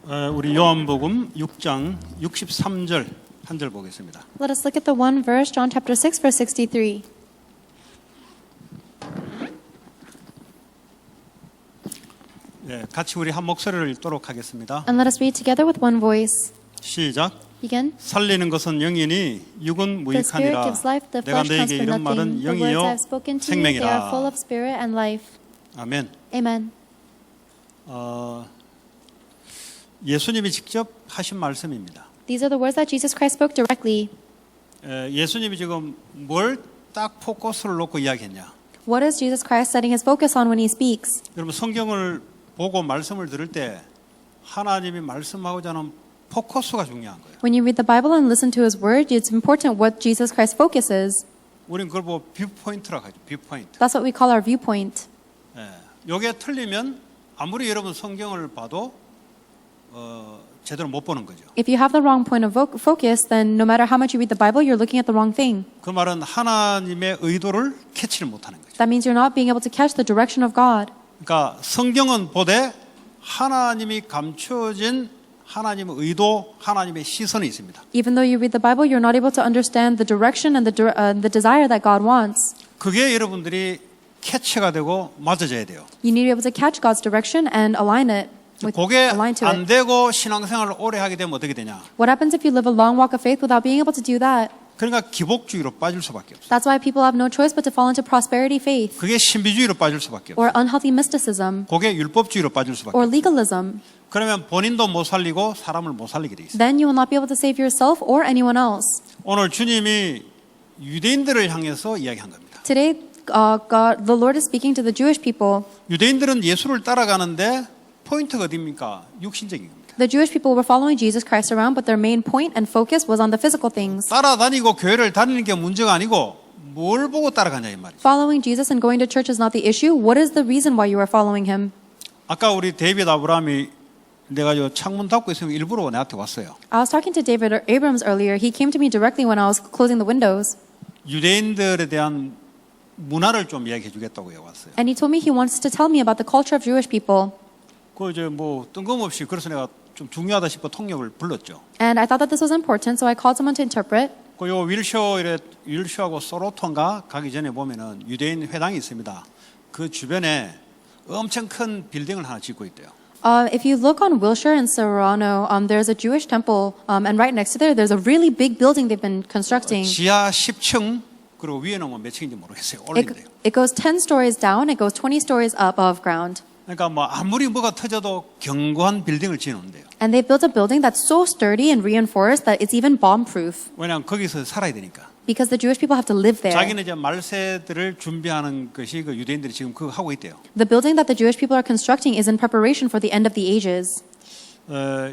우리 요한복음 6장 63절 한 절 보겠습니다. Let us look at the one verse, John chapter 6, verse 63. 같이 우리 한 목소리를 읽도록 하겠습니다. And let us read together with one voice. 시작. Begin. 살리는 것은 영이니 육은 The Spirit 무익하니라. gives life, the 내가 flesh comes 너에게 from 이런 말은 nothing. The words I 영이요 have spoken to you, they are full 생명이라. of spirit and life. 아멘. Amen. 예수님이 직접 하신 말씀입니다. These are the words that Jesus Christ spoke directly. 예수님이 지금 뭘 딱 포커스를 놓고 이야기했냐? What is Jesus Christ setting his focus on when he speaks? 여러분 성경을 보고 말씀을 들을 때 하나님이 말씀하고자 하는 포커스가 중요한 거예요. When you read the Bible and listen to his word, it's important what Jesus Christ focuses. 우린 그걸 보고 뷰포인트라고 하죠. 뷰포인트. That's what we call our viewpoint. 요게 틀리면 아무리 여러분 성경을 봐도 제대로 못 보는 거죠. If you have the wrong point of focus, then no matter how much you read the Bible, you're looking at the wrong thing. 그 말은 하나님의 의도를 캐치를 못하는 거죠. That means you're not being able to catch the direction of God. 그러니까 성경은 보되 하나님이 감추어진 하나님의 의도, 하나님의 시선이 있습니다. Even though you read the Bible, you're not able to understand the direction and the desire that God wants. 그게 여러분들이 캐치가 되고 맞아져야 돼요. You need to be able to catch God's direction and align it. 그게 Align to 안 it. 되고 신앙생활을 오래 하게 되면 어떻게 되냐? What happens if you live a long walk of faith without being able to do that? 그러니까 기복주의로 빠질 수밖에 없어요. That's why people have no choice but to fall into prosperity faith 그게 신비주의로 빠질 수밖에 없어요. or unhealthy mysticism 그게 율법주의로 빠질 수밖에 or 없어요. legalism. 그러면 본인도 못 살리고 사람을 못 살리게 돼 있어요. Then you will not be able to save yourself or anyone else. 오늘 주님이 유대인들을 향해서 이야기한 겁니다. Today, the Lord is speaking to the Jewish people. 유대인들은 예수를 따라가는데 포인트가 어디입니까? 육신적인 겁니다. The Jewish people were following Jesus Christ around, but their main point and focus was on the physical things. 따라다니고 교회를 다니는 게 문제가 아니고 뭘 보고 따라가냐 이 말이죠. Following Jesus and going to church is not the issue. What is the reason why you are following him? 아까 우리 데이비드 아브라함이 내가 저 창문 닫고 있으면 일부러 나한테 왔어요. I was talking to David Abrams earlier. He came to me directly when I was closing the windows. 유대인들에 대한 문화를 좀 이야기해 주겠다고 왔어요. And he told me he wants to tell me about the culture of Jewish people. 그 이제 뭐 뜬금없이 그래서 내가 좀 중요하다 싶어 통역을 불렀죠. And I thought that this was important, so I called someone to interpret. 그 요 윌셔하고 소로톤가 가기 전에 보면은 유대인 회당이 있습니다. 그 주변에 엄청 큰 빌딩을 하나 짓고 있대요. If you look on Wilshire and Serrano, there's a Jewish temple, and right next to there's a really big building they've been constructing. 지하 10층 그리고 위에는 뭐 몇 층인지 모르겠어요. 올린대요. It goes 10 stories down, it goes 20 stories above ground. 그러니까 뭐 아무리 뭐가 터져도 견고한 빌딩을 지어놓는데요. And they built a building that's so sturdy and reinforced that it's even bomb-proof. 왜냐하면 거기서 살아야 되니까. Because the Jewish people have to live there. 자기는 이제 말세들을 준비하는 것이 그 유대인들이 지금 그거 하고 있대요. The building that the Jewish people are constructing is in preparation for the end of the ages.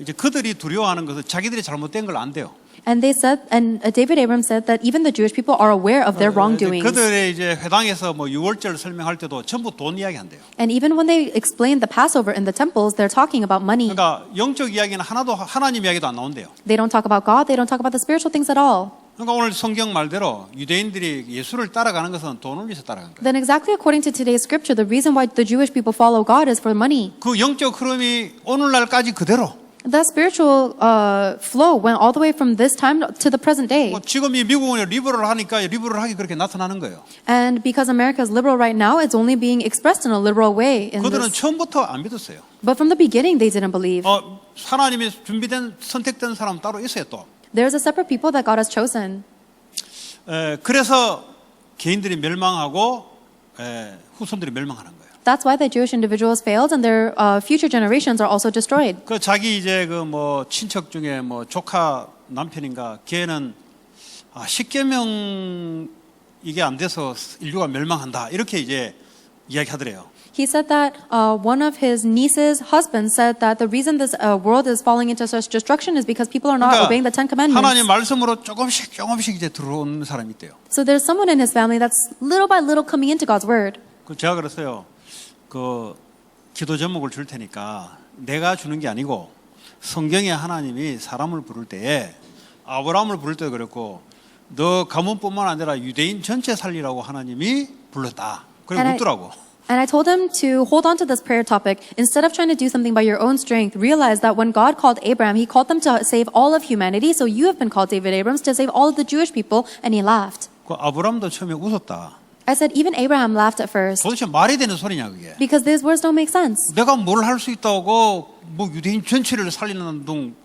이제 그들이 두려워하는 것은 자기들이 잘못된 걸 안 돼요. And they said, and David Abrams said that even the Jewish people are aware of their wrongdoings. 그들의 이제 회당에서 뭐 유월절 설명할 때도 전부 돈 이야기 한대요. And even when they explain the Passover in the temples, they're talking about money. 그러니까 영적 이야기는 하나도 하나님 이야기도 안 나온대요. They don't talk about God, they don't talk about the spiritual things at all. 그러니까 오늘 성경 말대로 유대인들이 예수를 따라가는 것은 돈을 위해서 따라가는 거예요. Then exactly according to today's scripture, the reason why the Jewish people follow God is for money. 그 영적 흐름이 오늘날까지 그대로. That spiritual flow went all the way from this time to the present day. 지금 이 미국은 리버럴 하니까 리버럴하게 그렇게 나타나는 거예요. And because America is liberal right now, it's only being expressed in a liberal way. In 그들은 this. 처음부터 안 믿었어요. But from the beginning, they didn't believe. 하나님이 준비된 선택된 사람 따로 있어요 또. There's a separate people that God has chosen. 그래서 개인들이 멸망하고 후손들이 멸망하는 거예요. That's why the Jewish individuals failed, and their future generations are also destroyed. 그 자기 이제 그 뭐 친척 중에 뭐 조카 남편인가 걔는 10계명 이게 안 돼서 인류가 멸망한다 이렇게 이제 이야기하더래요. He said that one of his niece's husbands said that the reason this world is falling into such destruction is because people are not obeying the Ten Commandments. 하나님 말씀으로 조금씩 이제 들어오는 사람이 있대요. So there's someone in his family that's little by little coming into God's word. 그 제가 그랬어요. 그 기도 제목을 줄 테니까 내가 주는 게 아니고 성경에 하나님이 사람을 부를 때에 아브라함을 부를 때도 그랬고 너 가문뿐만 아니라 유대인 전체 살리라고 하나님이 불렀다. 그리고 묻더라고. And I told him to hold on to this prayer topic. Instead of trying to do something by your own strength, realize that when God called Abraham, he called them to save all of humanity. So you have been called, David Abrams, to save all of the Jewish people. And he laughed. 그 아브람도 처음에 웃었다. I said, even Abraham laughed at first. 도대체 말이 되는 소리냐 그게. Because these words don't make sense. 내가 뭘 할 수 있다고 뭐 유대인 전체를 살리는 둥,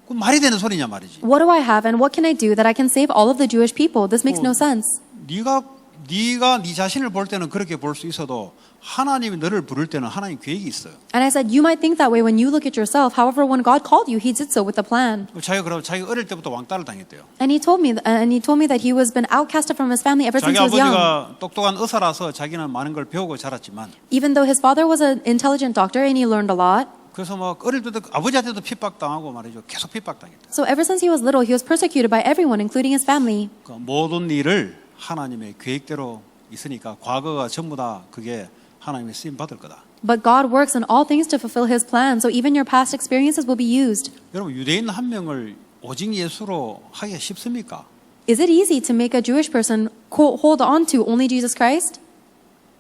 그 말이 되는 소리냐 말이지. What do I have and what can I do that I can save all of the Jewish people? This makes no sense. 네가 네 자신을 볼 때는 그렇게 볼 수 있어도 하나님이 너를 부를 때는 하나님 계획이 있어요. And I said, you might think that way when you look at yourself. However, when God called you, He did so with a plan. 자기가 어릴 때부터 왕따를 당했대요. And he told me that he was been outcasted from his family ever since 자기 he was young. 아버지가 똑똑한 의사라서 자기는 많은 걸 배우고 자랐지만, Even though his father was an intelligent doctor and he learned a lot. 그래서 막 어릴 때도 아버지한테도 핍박당하고 말이죠. 계속 핍박당했다. So ever since he was little, he was persecuted by everyone, including his family. 그 모든 일을 하나님의 계획대로 있으니까 과거가 전부 다 그게 하나님의 쓰임 받을 거다. But God works in all things to fulfill His plan. So even your past experiences will be used. 여러분 유대인 한 명을 오직 예수로 하기가 쉽습니까? Is it easy to make a Jewish person hold on to only Jesus Christ?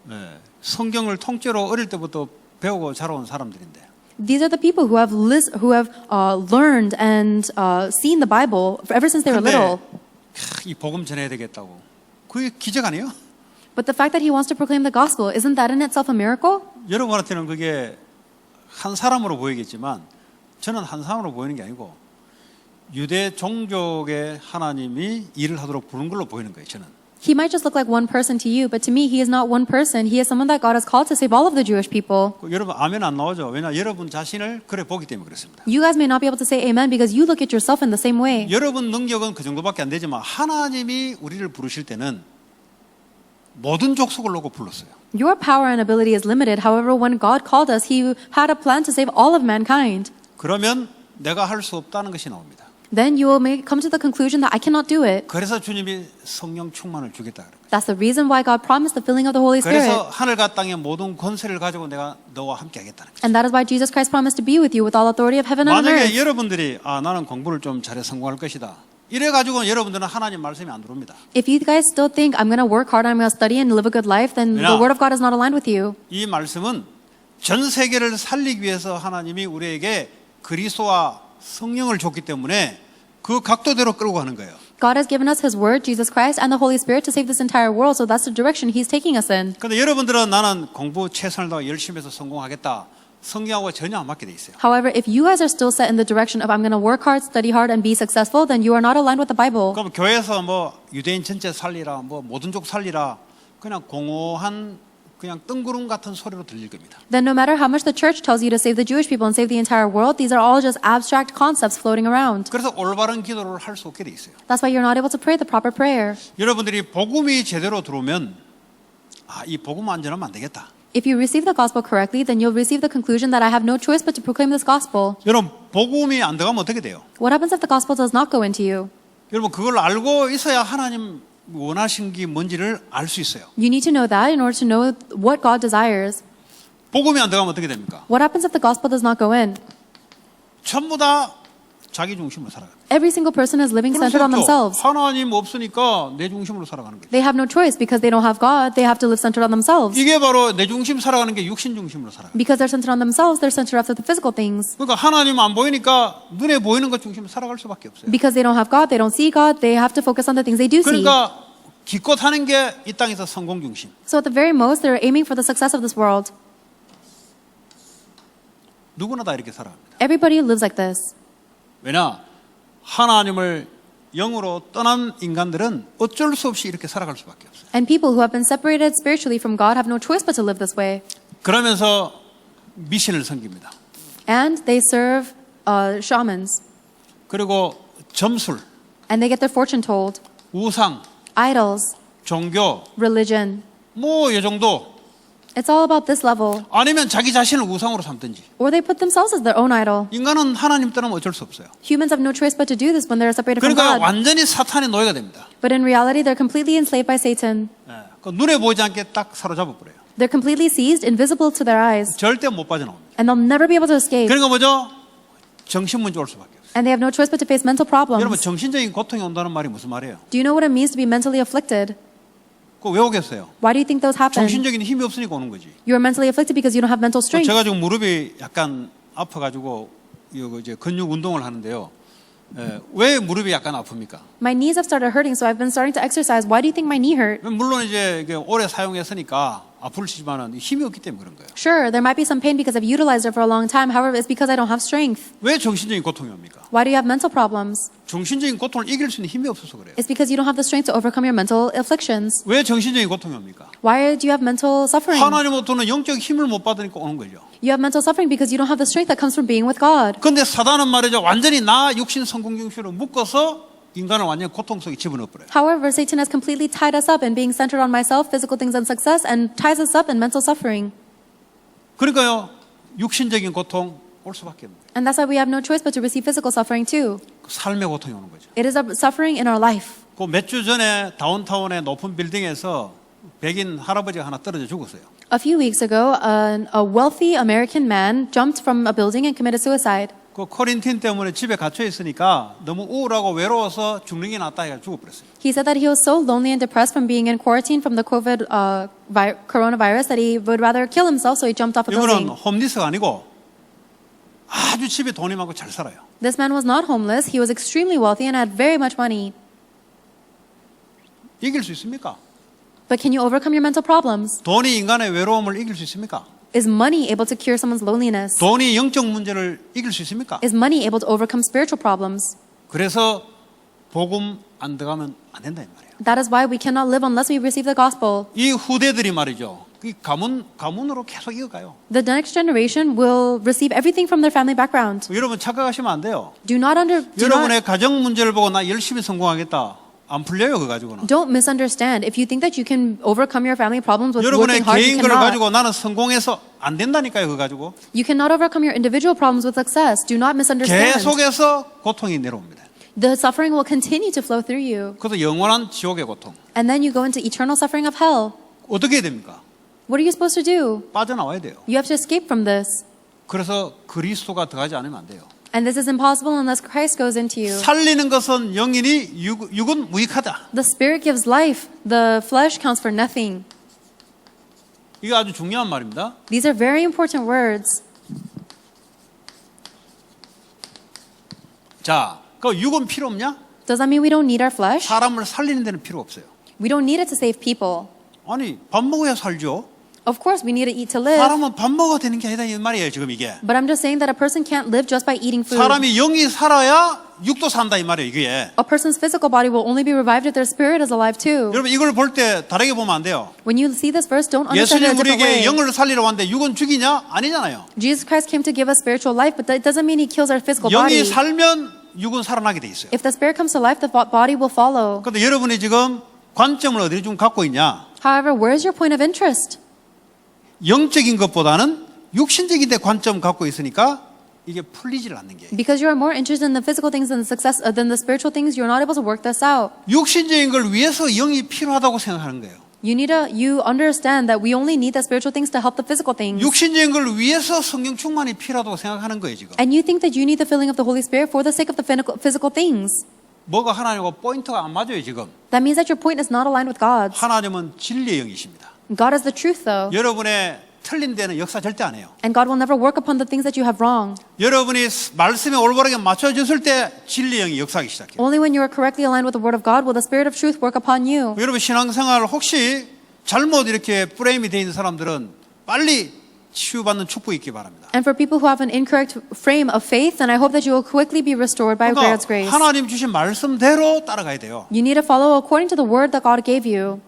네, 성경을 통째로 어릴 때부터 배우고 자라온 사람들인데. These are the people who have learned and seen the Bible ever since they were little. 이 복음 전해야 되겠다고. 그게 기적 아니에요? But the fact that he wants to proclaim the gospel, isn't that in itself a miracle? 여러분한테는 그게 한 사람으로 보이겠지만 저는 한 사람으로 보이는 게 아니고 유대 종족의 하나님이 일을 하도록 부른 걸로 보이는 거예요. 저는. He might just look like one person to you, but to me, he is not one person. He is someone that God has called to save all of the Jewish people. 여러분 아멘 안 나오죠? 왜냐 여러분 자신을 그래 보기 때문에 그렇습니다. You guys may not be able to say amen because you look at yourself in the same way. 여러분 능력은 그 정도밖에 안 되지만 하나님이 우리를 부르실 때는 모든 족속을 놓고 불렀어요. Your power and ability is limited. However, when God called us, He had a plan to save all of mankind. 그러면 내가 할 수 없다는 것이 나옵니다. Then you will come to the conclusion that I cannot do it. 그래서 주님이 성령 충만을 주겠다 그런 거예요. That's the reason why God promised the filling of the Holy Spirit. 그래서 하늘과 땅의 모든 권세를 가지고 내가 너와 함께 하겠다는 거예요. And that is why Jesus Christ promised to be with you with all authority of heaven and 만약에 earth. 여러분들이 나는 공부를 좀 잘해 성공할 것이다. 이래 가지고 여러분들은 하나님 말씀이 안 들어옵니다. If you guys still think I'm going to work hard, I'm going to study and live a good life, then the word of God is not aligned with you. 이 말씀은 전 세계를 살리기 위해서 하나님이 우리에게 그리스도와 성령을 줬기 때문에 그 각도대로 끌고 가는 거예요. God has given us His word, Jesus Christ, and the Holy Spirit to save this entire world. So that's the direction He's taking us in. 그런데 여러분들은 나는 공부 최선을 다해 열심히 해서 성공하겠다. 성경하고 전혀 안 맞게 돼 있어요. However, if you guys are still set in the direction of I'm going to work hard, study hard, and be successful, then you are not aligned with the Bible. 그럼 교회에서 뭐 유대인 전체 살리라, 뭐 모든 족 살리라, 그냥 공허한 그냥 뜬구름 같은 소리로 들릴 겁니다. Then no matter how much the church tells you to save the Jewish people and save the entire world, these are all just abstract concepts floating around. 그래서 올바른 기도를 할 수 없게 돼 있어요. That's why you're not able to pray the proper prayer. 여러분들이 복음이 제대로 들어오면 이 복음 안 전하면 안 되겠다. If you receive the gospel correctly, then you'll receive the conclusion that I have no choice but to proclaim this gospel. 여러분 복음이 안 들어가면 어떻게 돼요? What happens if the gospel does not go into you? 여러분 그걸 알고 있어야 하나님 원하신 게 뭔지를 알 수 있어요. You need to know that in order to know what God desires. 복음이 안 들어가면 어떻게 됩니까? What happens if the gospel does not go in? 전부 다 자기 중심으로 살아가요. Every single person is living centered on themselves. 하나님 없으니까 내 중심으로 살아가는 거예요. They have no choice because they don't have God. They have to live centered on themselves. 이게 바로 내 중심 살아가는 게 육신 중심으로 살아가요. Because they're centered on themselves, they're centered after the physical things. 그러니까 하나님 안 보이니까 눈에 보이는 것 중심으로 살아갈 수밖에 없어요. Because they don't have God, they don't see God, they have to focus on the things they do see. 그러니까 기껏 하는 게 이 땅에서 성공 중심. So at the very most, they're aiming for the success of this world. 누구나 다 이렇게 살아갑니다. Everybody lives like this. 왜냐? 하나님을 영으로 떠난 인간들은 어쩔 수 없이 이렇게 살아갈 수밖에 없어요. And people who have been separated spiritually from God have no choice but to live this way. 그러면서 미신을 섬깁니다. And they serve shamans. 그리고 점술, And they get their fortune told. 우상, Idols, 종교, religion. 뭐 이 정도. It's all about this level. 아니면 자기 자신을 우상으로 삼든지. Or they put themselves as their own idol. 인간은 하나님 떠나면 어쩔 수 없어요. Humans have no choice but to do this when they're separated from 그러니까 God. 완전히 사탄의 노예가 됩니다. But in reality, they're completely enslaved by Satan. 그 눈에 보이지 않게 딱 사로잡아 버려요. They're completely seized, invisible to their eyes. 절대 못 빠져나옵니다. And they'll never be able to escape. 그러니까 뭐죠? 정신 문제 올 수밖에 없어요. And they have no choice but to face mental 여러분 problems. 정신적인 고통이 온다는 말이 무슨 말이에요? Do you know what it means to be mentally afflicted? 왜 오겠어요? Why do you think those happen? 정신적인 힘이 없으니까 오는 거지. You are mentally afflicted because you don't have mental strength. 제가 지금 무릎이 약간 아파가지고 이제 근육 운동을 하는데요. 왜 무릎이 약간 아픕니까? My knees have started hurting, so I've been starting to exercise. Why do you think my knee hurt? 물론 이제 이게 오래 사용했으니까 아플지만은 힘이 없기 때문에 그런 거예요. Sure, there might be some pain because I've utilized it for a long time. However, it's because I don't have strength. 왜 정신적인 고통이 옵니까? Why do you have mental problems? 정신적인 고통을 이길 수 있는 힘이 없어서 그래요. It's because you don't have the strength to overcome your mental afflictions. 왜 정신적인 고통이 옵니까? Why do you have mental suffering? 하나님으로부터는 영적 힘을 못 받으니까 오는 거죠. You have mental suffering because you don't have the strength that comes from being with God. 근데 사단은 말이죠. 완전히 나 육신 성공 중심으로 묶어서 인간을 완전히 고통 속에 집어넣어버려요. However, Satan has completely tied us up in being centered on myself, physical things, and success, and ties us up in mental suffering. 그러니까요. 육신적인 고통 올 수밖에 없는 거예요. And that's why we have no choice but to receive physical suffering too. 삶의 고통이 오는 거죠. It is a suffering in our life. 그 몇 주 전에 다운타운의 높은 빌딩에서 백인 할아버지가 하나 떨어져 죽었어요. A few weeks ago, a wealthy American man jumped from a building and committed suicide. 그 코린틴 때문에 집에 갇혀 있으니까 너무 우울하고 외로워서 죽는 게 낫다 해서 죽어버렸어요. He said that he was so lonely and depressed from being in quarantine from the coronavirus that he would rather kill himself, so he jumped off a 이분은 building. 홈리스가 아니고 아주 집에 돈이 많고 잘 살아요. This man was not homeless. He was extremely wealthy and had very much money. 이길 수 있습니까? But can you overcome your mental problems? 돈이 인간의 외로움을 이길 수 있습니까? Is money able to cure someone's loneliness? 돈이 영적 문제를 이길 수 있습니까? Is money able to overcome spiritual problems? 그래서 복음 안 들어가면 안 된다 이 말이에요. That is why we cannot live unless we receive the gospel. 이 후대들이 말이죠. 이 가문으로 계속 이어가요. The next generation will receive everything from their family background. 여러분 착각하시면 안 돼요. 여러분의 가정 문제를 보고 나 열심히 성공하겠다. 안 풀려요, 그거 가지고는. Don't misunderstand. If you think that you can overcome your family problems with 여러분의 working hard, you 개인 걸 cannot. 가지고 나는 성공해서 안 된다니까요, 그거 가지고. You cannot overcome your individual problems with success. Do not misunderstand. 계속해서 고통이 내려옵니다. The suffering will continue to flow through you. 그래서 영원한 지옥의 고통. And then you go into eternal suffering of hell. 어떻게 해야 됩니까? What are you supposed to do? 빠져나와야 돼요. You have to escape from this. 그래서 그리스도가 들어가지 않으면 안 돼요. And this is impossible unless Christ goes into you. 살리는 것은 영이니 육은 무익하다. The Spirit gives life. The flesh counts for nothing. 이거 아주 중요한 말입니다. These are very important words. 자, 그 육은 필요 없냐? Does that mean we don't need our flesh? 사람을 살리는 데는 필요 없어요. We don't need it to save people. 아니, 밥 먹어야 살죠. Of course, we need to eat to live. 사람은 밥 먹어야 되는 게 아니다 이 말이에요, 지금 이게. But I'm just saying that a person can't live just by eating food. 사람이 영이 살아야 육도 산다 이 말이에요, 이게. A person's physical body will only be revived if their spirit is alive too. 여러분 이걸 볼 때 다르게 보면 안 돼요. When you see this verse, don't understand it 예수님 a different 우리에게 way. 영을 살리러 왔는데 육은 죽이냐? 아니잖아요. Jesus Christ came to give us spiritual life, but that doesn't mean he kills our physical 영이 body. 살면 육은 살아나게 돼 있어요. If the spirit comes to life, the body will follow. 그런데 여러분이 지금 관점을 어디를 좀 갖고 있냐? However, where is your point of interest? 영적인 것보다는 육신적인 데 관점 갖고 있으니까 이게 풀리질 않는 게. Because you are more interested in the physical things than the spiritual things, you're not able to work this out. 육신적인 걸 위해서 영이 필요하다고 생각하는 거예요. You understand that we only need the spiritual things to help the physical things. 육신적인 걸 위해서 성령 충만이 필요하다고 생각하는 거예요, 지금. And you think that you need the filling of the Holy Spirit for the sake of the physical things. 뭐가 하나님과 포인트가 안 맞아요, 지금. That means that your point is not aligned with God's. 하나님은 진리의 영이십니다. God is the truth, though. 여러분의 틀린 데는 역사 절대 안 해요. And God will never work upon the things that you have wrong. 여러분이 말씀에 올바르게 맞춰졌을 때 진리의 영이 역사하기 시작해요. Only when you are correctly aligned with the Word of God will the Spirit of truth work upon you. 여러분 신앙생활 혹시 잘못 이렇게 프레임이 되어 있는 사람들은 빨리 치유받는 축복이 있기 바랍니다. And for people who have an incorrect frame of faith, then I hope that you will quickly be restored by God's grace. 하나님 주신 말씀대로 따라가야 돼요. You need to follow according to the word that God gave you.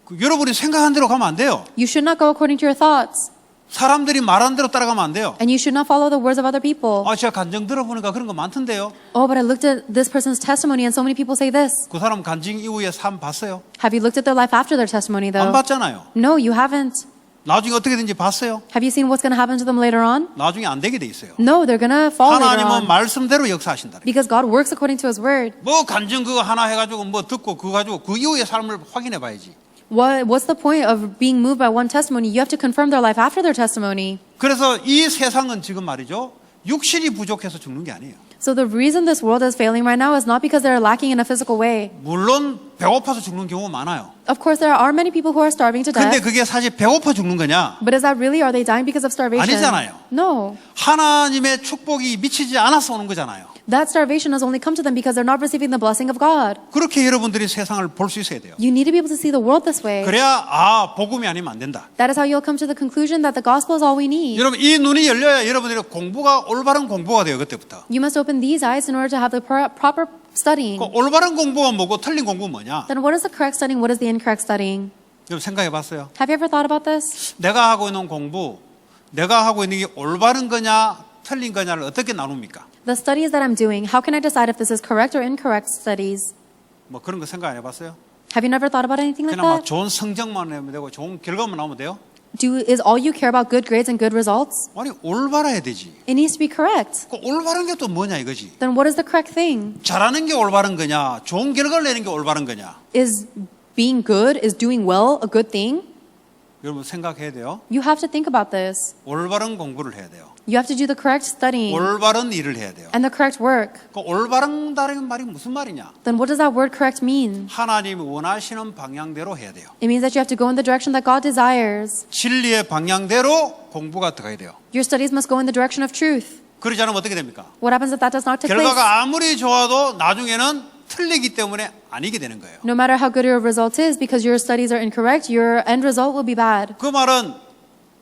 여러분이 생각한 대로 가면 안 돼요. You should not go according to your thoughts. 사람들이 말한 대로 따라가면 안 돼요. And you should not follow the words of other people. 제가 간증 들어보니까 그런 거 많던데요. Oh, but I looked at this person's testimony and so many people say this. 그 사람 간증 이후에 삶 봤어요? Have you looked at their life after their testimony, 안 though? 봤잖아요. No, you haven't. 나중에 어떻게 된지 봤어요? Have you seen what's going to happen to them later on? 나중에 안 되게 돼 있어요. No, they're going to fall later 하나님은 on. 말씀대로 역사하신다. Because God works according to His word. 뭐 간증 그거 하나 해가지고 뭐 듣고 그거 가지고 그 이후의 삶을 확인해 봐야지. What's the point of being moved by one testimony? You have to confirm their life after their testimony. 그래서 이 세상은 지금 말이죠. 육신이 부족해서 죽는 게 아니에요. So the reason this world is failing right now is not because they're lacking in a physical way. 물론 배고파서 죽는 경우가 많아요. Of course, there are many people who are starving to 근데 death. 그게 사실 배고파 죽는 거냐? But is that really, are they dying because of starvation? 아니잖아요. No. 하나님의 축복이 미치지 않아서 오는 거잖아요. That starvation has only come to them because they're not receiving the blessing of God. 그렇게 여러분들이 세상을 볼 수 있어야 돼요. You need to be able to see the world this way. 그래야 복음이 아니면 안 된다. That is how you'll come to the conclusion that the gospel is all we need. 여러분 이 눈이 열려야 여러분들이 공부가 올바른 공부가 돼요. 그때부터. You must open these eyes in order to have the proper studying. 그 올바른 공부가 뭐고 틀린 공부는 뭐냐? Then what is the correct studying? What is the incorrect studying? 여러분 생각해 봤어요? Have you ever thought about this? 내가 하고 있는 공부, 내가 하고 있는 게 올바른 거냐, 틀린 거냐를 어떻게 나눕니까? The studies that I'm doing, how can I decide if this is correct or incorrect studies? 뭐 그런 거 생각 안 해봤어요? Have you never thought about anything like 그냥 막 that? 좋은 성적만 내면 되고 좋은 결과만 나오면 돼요? Is all you care about good grades and good results? 아니 올바라야 되지. It needs to be correct. 그 올바른 게 또 뭐냐 이거지. Then what is the correct thing? 잘하는 게 올바른 거냐, 좋은 결과를 내는 게 올바른 거냐. Is being good, is doing well a good thing? 여러분 생각해야 돼요. You have to think about this. 올바른 공부를 해야 돼요. You have to do the correct studying 올바른 일을 해야 돼요. and the correct work. 그 올바른다는 말이 무슨 말이냐? Then what does that word correct mean? 하나님이 원하시는 방향대로 해야 돼요. It means that you have to go in the direction that God desires. 진리의 방향대로 공부가 들어가야 돼요. Your studies must go in the direction of truth. 그러지 않으면 어떻게 됩니까? What happens if that does not take place? 결과가 아무리 좋아도 나중에는 틀리기 때문에 아니게 되는 거예요. No matter how good your result is, because your studies are incorrect, your end result will be bad. 그 말은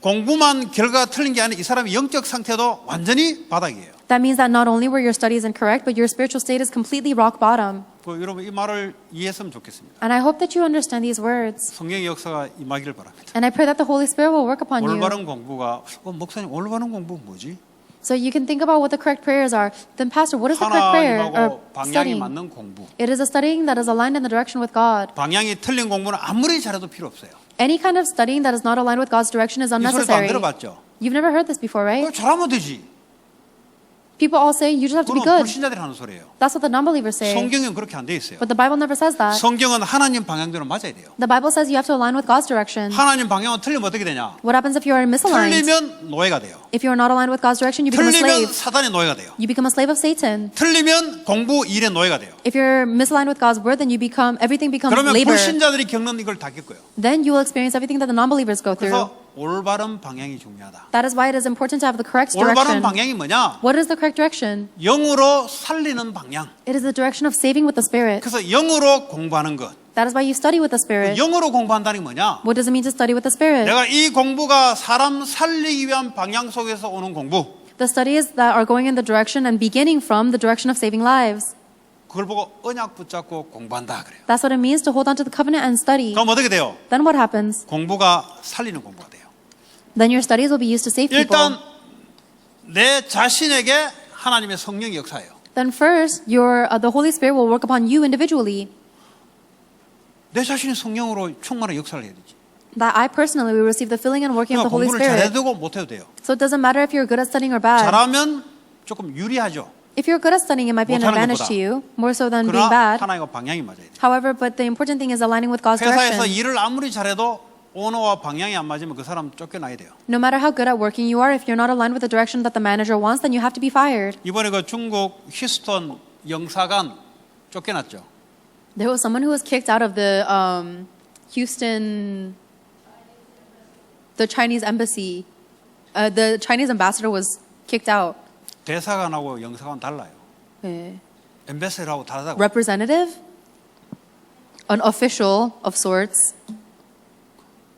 공부만 결과가 틀린 게 아니라 이 사람의 영적 상태도 완전히 바닥이에요. That means that not only were your studies incorrect, but your spiritual state is completely rock bottom. 그 여러분 이 말을 이해했으면 좋겠습니다. And I hope that you understand these words. 성령의 역사가 임하기를 바랍니다. And I pray that the Holy Spirit will work upon you. 올바른 공부가 목사님 올바른 공부 뭐지? So you can think about what the correct prayers are. Then, Pastor, what is the correct prayer or 하나님하고 방향이 studying? 맞는 공부. It is a studying that is aligned in the direction with God. 방향이 틀린 공부는 아무리 잘해도 필요 없어요. Any kind of studying that is not aligned with God's direction is 이 소리도 안 unnecessary. 들어봤죠? You've never heard this before, right? 잘하면 되지. People all say you just have to be 그건 good. 불신자들이 하는 소리예요. That's what the non-believers say. 성경은 그렇게 안 돼 있어요. But the Bible never says that. 성경은 하나님 방향대로 맞아야 돼요. The Bible says you have to align with God's direction. 하나님 방향은 틀리면 어떻게 되냐? What happens if you are misaligned? 틀리면 노예가 돼요. If you are not aligned with God's direction, you become a 틀리면 slave. 사단의 노예가 돼요. You become a slave of Satan. 틀리면 공부 일의 노예가 돼요. If you're misaligned with God's word, then everything becomes 그러면 labor. 불신자들이 겪는 이걸 다 겪어요. Then you will experience everything that the non-believers go through. 그래서 올바른 방향이 중요하다. That is why it is important to have the correct 올바른 direction. 방향이 뭐냐? What is the correct direction? 영으로 살리는 방향. It is the direction of saving with the Spirit. 그래서 영으로 공부하는 것. That is why you study with the Spirit. 영으로 공부한다는 게 뭐냐? What does it mean to study with the Spirit? 내가 이 공부가 사람 살리기 위한 방향 속에서 오는 공부. The studies that are going in the direction and beginning from the direction of saving lives. 그걸 보고 언약 붙잡고 공부한다 그래요. That's what it means to hold on to the covenant and study. 그럼 어떻게 돼요? Then what happens? 공부가 살리는 공부가 돼요. Then your studies will be used to save people. 일단 내 자신에게 하나님의 성령의 역사예요. Then first, the Holy Spirit will work upon you individually. 내 자신이 성령으로 충만한 역사를 해야 되지. That I personally will receive the filling and working of 그러니까 the Holy 공부를 Spirit. 잘해도 못해도 돼요. So it doesn't matter if you're good at studying or bad. 잘하면 조금 유리하죠. If you're good at studying, it might be an 못하는 advantage 것보다. to you, more so than being 그러나 bad. 하나님과 방향이 맞아야 돼요. However, but the important thing is aligning with God's 회사에서 direction. 일을 아무리 잘해도 언어와 방향이 안 맞으면 그 사람 쫓겨나야 돼요. No matter how good at working you are, if you're not aligned with the direction that the manager wants, then you have to be fired. 이번에 그 중국 휴스턴 영사관 쫓겨났죠. There was someone who was kicked out of the Houston, the Chinese embassy. The Chinese ambassador was kicked out. 대사관하고 영사관 달라요. 네. 엠베서더하고 다르다고. Representative, an official of sorts.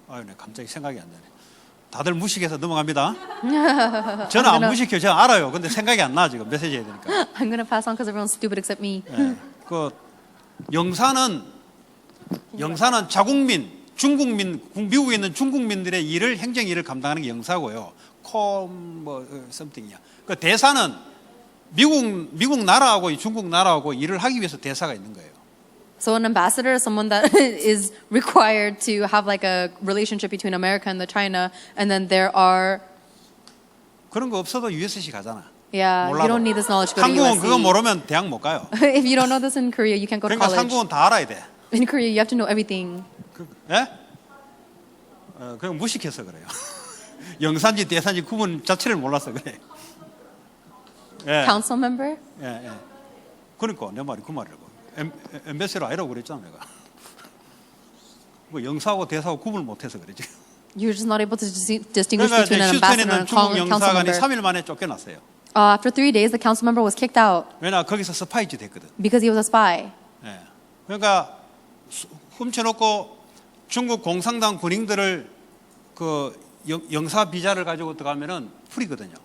아유, 네, 갑자기 생각이 안 나네. 다들 무식해서 넘어갑니다. 저는 안 무식해요. 제가 알아요. 근데 생각이 안 나 지금 메시지 해야 되니까. I'm gonna pass on because everyone's stupid except me. 네. 그 영사는 자국민, 중국민, 미국에 있는 중국민들의 일을 행정 일을 감당하는 게 영사고요. 뭐 something이야. 그 대사는 미국 나라하고 이 중국 나라하고 일을 하기 위해서 대사가 있는 거예요. So an ambassador is someone that is required to have like a relationship between America and China, and then there are 그런 거 없어도 USC 가잖아. you 몰라도. don't need this knowledge to go to 한국은 그거 USC. 모르면 대학 못 가요. If you don't know this in Korea, you can't go to 그러니까 college. 한국은 다 알아야 돼. In Korea, you have to know everything. 예? 그냥 무식해서 그래요. 영산지 대산지 구분 자체를 몰라서 그래. 예. Council member? 예, 예. 그러니까 내 말이 그 말이라고. 엠베서더 아니라고 그랬잖아 내가. 뭐 영사하고 대사하고 구분을 못해서 그러지. You're just not able to distinguish 그러니까 between an 휴스턴에 ambassador 있는 and a 중국 council 영사관이 member. 3일 만에 쫓겨났어요. After 3 days, the council member was kicked out 왜냐 거기서 스파이지 됐거든. because he was a spy. 예. 그러니까 훔쳐놓고 중국 공산당 군인들을 그 영사 비자를 가지고 들어가면은 풀이거든요.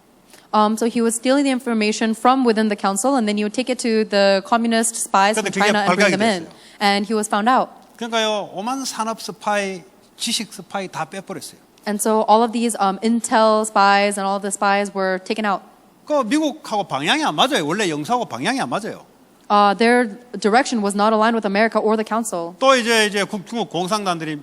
So he was stealing the information from within the council, and then he would take it to the communist spies from 근데 그게 China and bring 발각이 them in. 됐어요. And he was found out. 그러니까요 오만 산업 스파이, 지식 스파이 다 빼버렸어요. And so all of these intel spies and all of the spies were taken out. 그 미국하고 방향이 안 맞아요. 원래 영사하고 방향이 안 맞아요. Their direction was not aligned with America or the council. 또 이제 중국 공산당들이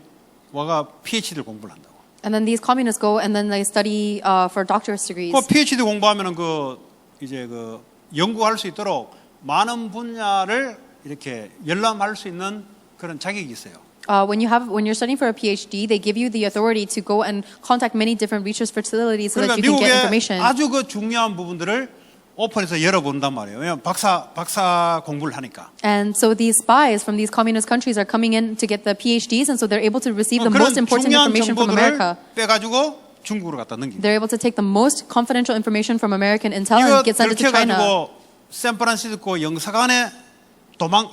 와가 PhD를 공부를 한다고. And then these communists go and then they study for doctorate degrees. 그 PhD 공부하면은 그 이제 그 연구할 수 있도록 많은 분야를 이렇게 열람할 수 있는 그런 자격이 있어요. When you're studying for a PhD, they give you the authority to go and contact many different research facilities so 그러니까 that you can get 미국의 information. 아주 그 중요한 부분들을 오픈해서 열어본단 말이에요. 왜냐면 박사 공부를 하니까. And so these spies from these communist countries are coming in to get the PhDs, and so they're able to receive the 그런 most important 중요한 information from 정보들을 America. 빼가지고 중국으로 갖다 넘기고. They're able to take the most confidential information from American intel 이거 and get sent it to China. 들켜가지고 샌프란시스코 영사관에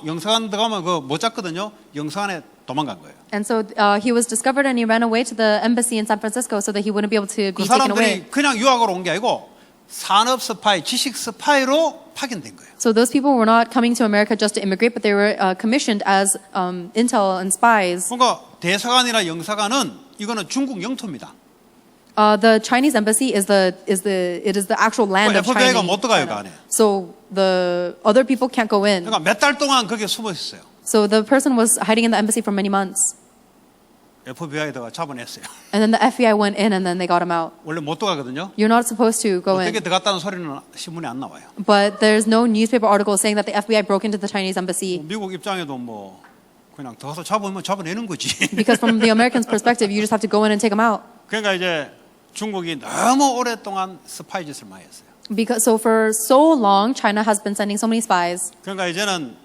영사관 들어가면 그거 못 잡거든요. 영사관에 도망간 거예요. And so he was discovered and he ran away to the embassy in San Francisco so that he wouldn't be able to 그 be taken away. 사람들이 그냥 유학으로 온 게 아니고 산업 스파이, 지식 스파이로 파견된 거예요. So those people were not coming to America just to immigrate, but they were commissioned as intel and spies. 그러니까 대사관이나 영사관은 이거는 중국 영토입니다. The Chinese embassy is the actual land of FBI가 China. 못 들어가요, 그 안에. So the other people can't go in. 그러니까 몇 달 동안 거기에 숨어 있었어요. So the person was hiding in the embassy for many months. FBI에다가 잡아냈어요. And then the FBI went in and then they got him out. 원래 못 들어가거든요. You're not supposed to go 어떻게 in. 들어갔다는 소리는 신문에 안 나와요. But there's no newspaper article saying that the FBI broke into the Chinese embassy. 미국 입장에도 뭐 그냥 들어가서 잡으면 잡아내는 거지. Because from the Americans' perspective, you just have to go in and take them out. 그러니까 이제 중국이 너무 오랫동안 스파이 짓을 많이 했어요. Because so for so long, China has been sending so many spies. 그러니까 이제는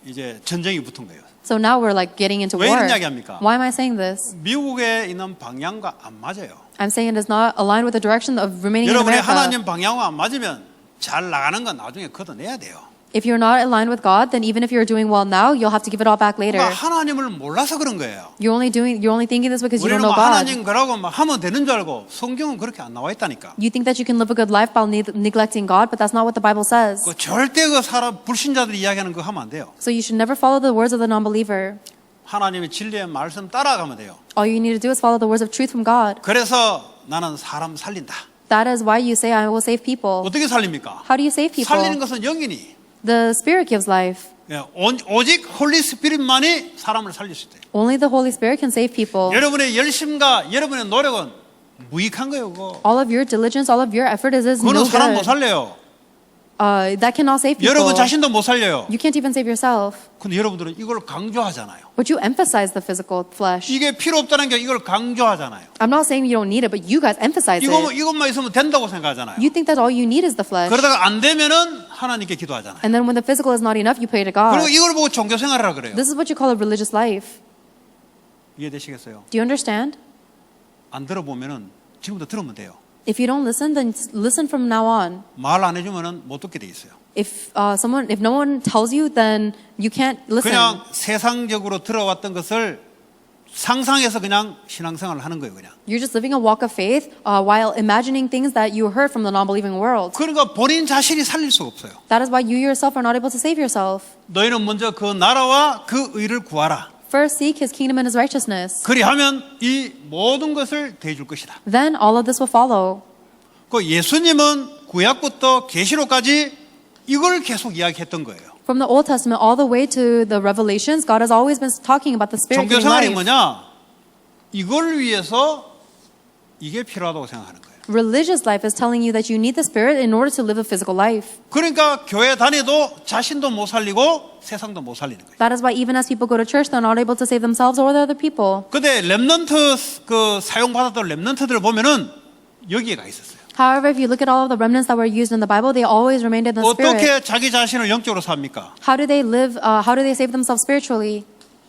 이제 전쟁이 붙은 거예요. So now we're like getting into 왜 war. 이런 이야기합니까? Why am I saying this? 미국에 있는 방향과 안 맞아요. I'm saying it is not aligned with the direction of remaining in 여러분의 America. 하나님 방향과 안 맞으면 잘 나가는 건 나중에 걷어내야 돼요. If you're not aligned with God, then even if you're doing well now, you'll have to give it all back later. 그러니까 하나님을 몰라서 그런 거예요. You're only thinking this because you 우리는 don't know 뭐 God. 하나님 거라고 막 하면 되는 줄 알고 성경은 그렇게 안 나와 있다니까. You think that you can live a good life by neglecting God, but that's not what the Bible says. 그 절대 그 사람 불신자들이 이야기하는 거 하면 안 돼요. So you should never follow the words of the non-believer. 하나님의 진리의 말씀 따라가면 돼요. All you need to do is follow the words of truth from God. 그래서 나는 사람 살린다. That is why you say, I will save people. 어떻게 살립니까? How do you save people? 살리는 것은 영이니. The Spirit gives life. 예, 오직 홀리 스피릿만이 사람을 살릴 수 있대요. Only the Holy Spirit can save people. 여러분의 열심과 여러분의 노력은 무익한 거예요. 그거. All of your diligence, all of your effort is 그거는 no 사람 못 good. 살려요. That cannot save people. 여러분 자신도 못 살려요. You can't even save yourself. 근데 여러분들은 이걸 강조하잖아요. But you emphasize the physical flesh. 이게 필요 없다는 게 이걸 강조하잖아요. I'm not saying you don't need it, but you guys emphasize it. 이것만 있으면 된다고 생각하잖아요. You think that all you need is the flesh. 그러다가 안 되면은 하나님께 기도하잖아요. And then when the physical is not enough, you pray to God. 그리고 이걸 보고 종교 생활이라 그래요. This is what you call a religious life. 이해되시겠어요? Do you understand? 안 들어보면은 지금부터 들으면 돼요. If you don't listen, then listen from now on. 말 안 해주면은 못 듣게 돼 있어요. If no one tells you, then you can't listen. 그냥 세상적으로 들어왔던 것을 상상해서 그냥 신앙생활을 하는 거예요, 그냥. You're just living a walk of faith while imagining things that you heard from the non-believing world. 그러니까 본인 자신이 살릴 수가 없어요. That is why you yourself are not able to save yourself. 너희는 먼저 그 나라와 그 의를 구하라. First seek His kingdom and His righteousness. 그리하면 이 모든 것을 대해줄 것이다. Then all of this will follow. 그 예수님은 구약부터 계시록까지 이걸 계속 이야기했던 거예요. From the Old Testament all the way to the Revelations, God has always been talking about the Spirit 종교 giving 생활이 life. 뭐냐? 이걸 위해서 이게 필요하다고 생각하는 거예요. Religious life is telling you that you need the Spirit in order to live a physical life. 그러니까 교회 다니도 자신도 못 살리고 세상도 못 살리는 거예요. That is why even as people go to church, they're not able to save themselves or the other people. 근데 렘넌트 그 사용받았던 렘넌트들을 보면은 여기에 가 있었어요. However, if you look at all of the remnants that were used in the Bible, they always remained in the Spirit. 어떻게 자기 자신을 영적으로 삽니까? How do they live? How do they save themselves spiritually?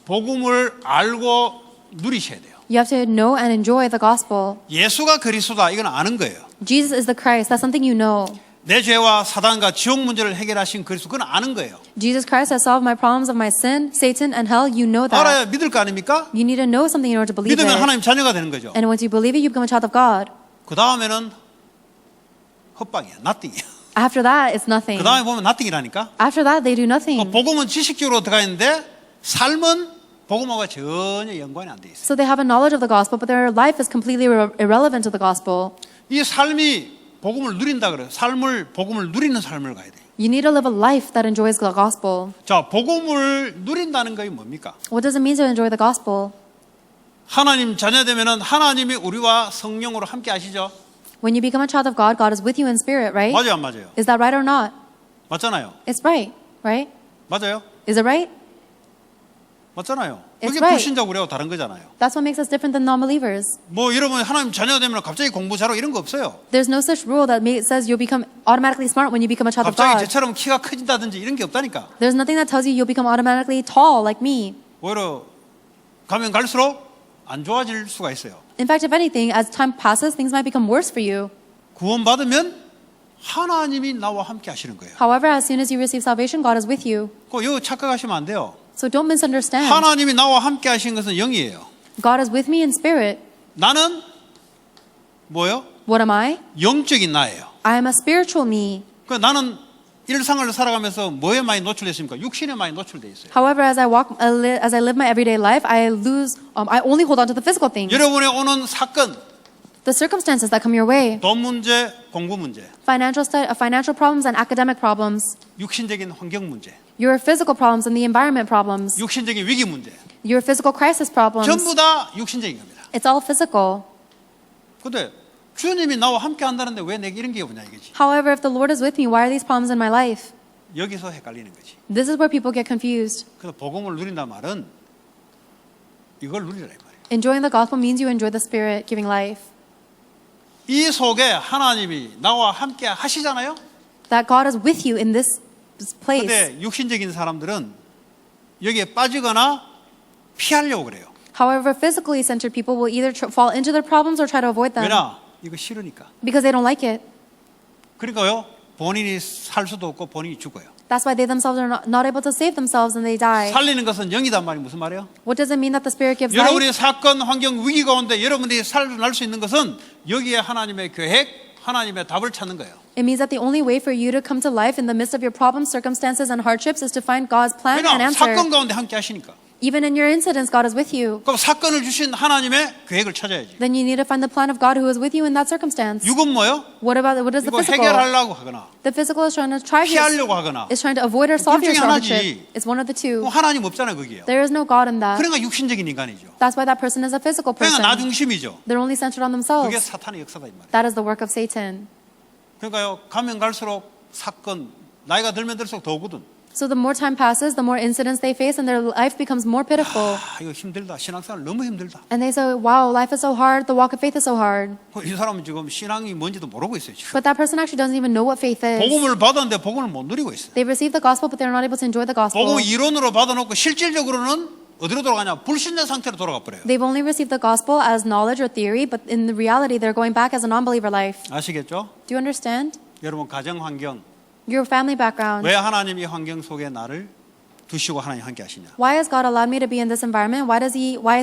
복음을 알고 누리셔야 돼요. You have to know and enjoy the gospel. 예수가 그리스도다 이건 아는 거예요. Jesus is the Christ. That's something you know. 내 죄와 사단과 지옥 문제를 해결하신 그리스도 그건 아는 거예요. Jesus Christ has solved my problems of my sin, Satan, and hell. You know that. 알아야 믿을 거 아닙니까? You need to know something in order to believe 믿으면 it. 하나님 자녀가 되는 거죠. And once you believe it, you become a child of God. 그 다음에는 헛방이야, nothing이야. After that, it's nothing. 그 다음에 보면 nothing이라니까. After that, they do nothing. 복음은 지식적으로 들어가 있는데 삶은 복음하고 전혀 연관이 안 돼 있어요. So they have a knowledge of the gospel, but their life is completely irrelevant to the gospel. 이 삶이 복음을 누린다 그래요. 복음을 누리는 삶을 가야 돼요. You need to live a life that enjoys the gospel. 자, 복음을 누린다는 것이 뭡니까? What does it mean to enjoy the gospel? 하나님 자녀 되면은 하나님이 우리와 성령으로 함께 하시죠. When you become a child of God, God is with you in spirit, right? 맞아요, 안 맞아요? Is that right or not? 맞잖아요. It's right, right? 맞아요? Is it right? 맞잖아요. It's 그게 right. 불신자 우리하고 다른 거잖아요. That's what makes us different than non-believers. 뭐 여러분 하나님 자녀 되면 갑자기 공부 잘하고 이런 거 없어요. There's no such rule that says you'll become automatically smart when you become a child of 갑자기 God. 저처럼 키가 커진다든지 이런 게 없다니까. There's nothing that tells you you'll become automatically tall like me. 오히려 가면 갈수록 안 좋아질 수가 있어요. In fact, if anything, as time passes, things might become worse for you. 구원받으면 하나님이 나와 함께 하시는 거예요. However, as soon as you receive salvation, God is with you. 이거 착각하시면 안 돼요. So don't misunderstand. 하나님이 나와 함께 하신 것은 영이에요. God is with me in spirit. 나는 뭐요? What am I? 영적인 나예요. I am a spiritual me. 나는 일상을 살아가면서 뭐에 많이 노출됐습니까? 육신에 많이 노출돼 있어요. However, as I live my everyday life, I only hold on to the physical things. 여러분에 오는 사건, The circumstances that come your way. 돈 문제, 공부 문제, Financial problems and academic problems. 육신적인 환경 문제, Your physical problems and the environment problems. 육신적인 위기 문제, Your physical crisis problems. 전부 다 육신적인 겁니다. It's all physical. 근데 주님이 나와 함께 한다는데 왜 내게 이런 게 오냐 이거지. However, if the Lord is with me, why are these problems in my life? 여기서 헷갈리는 거지. This is where people get confused. 그래서 복음을 누린다 말은 이걸 누리라 이 말이에요. Enjoying the gospel means you enjoy the Spirit giving life. 이 속에 하나님이 나와 함께 하시잖아요. That God is with you in this place. 근데 육신적인 사람들은 여기에 빠지거나 피하려고 그래요. However, physically centered people will either fall into their problems or try to avoid them 왜냐? 이거 싫으니까. because they don't like it. 그러니까요. 본인이 살 수도 없고 본인이 죽어요. That's why they themselves are not able to save themselves and they die. 살리는 것은 영이단 말이 무슨 말이에요? What does it mean that the Spirit gives life? 여러분이 사건, 환경, 위기 가운데 여러분들이 살아날 수 있는 것은 여기에 하나님의 계획, 하나님의 답을 찾는 거예요. It means that the only way for you to come to life in the midst of your problems, circumstances, and hardships is to find God's plan and 왜냐? answer. 사건 가운데 함께 하시니까. Even in your incidents, God is with you. 그럼 사건을 주신 하나님의 계획을 찾아야지. Then you need to find the plan of God who is with you in that circumstance. 육은 뭐요? What is the 이거 physical? 해결하려고 하거나 The physical is trying to 피하려고 하거나 is trying to avoid or solve 둘 your 중에 하나지. hardship. It's one of the two. 하나님 없잖아요 거기요. There is no God in that. 그러니까 육신적인 인간이죠. That's why that person is a physical 그러니까 person. 나 중심이죠. They're only centered on 그게 themselves. 사탄의 역사다 이 말이에요. That is the work of Satan. 그러니까요 가면 갈수록 사건 나이가 들면 들수록 더 오거든. So the more time passes, the more incidents they face, and their life becomes more pitiful. 이거 힘들다. 신앙생활 너무 힘들다. And they say, "Wow, life is so hard. The walk of faith is so hard." 이 사람은 지금 신앙이 뭔지도 모르고 있어요. 지금. But that person actually doesn't even know what faith is. 복음을 받았는데 복음을 못 누리고 있어요. They've received the gospel, but they're not able to enjoy the gospel. 복음을 이론으로 받아놓고 실질적으로는 어디로 돌아가냐? 불신자 상태로 돌아가 버려요. They've only received the gospel as knowledge or theory, but in the reality, they're going back as a non-believer life. 아시겠죠? Do you understand? 여러분 가정 환경 Your family background. 왜 하나님 이 환경 속에 나를 두시고 하나님 함께 하시냐? Why has God allowed me to be in this environment? Why is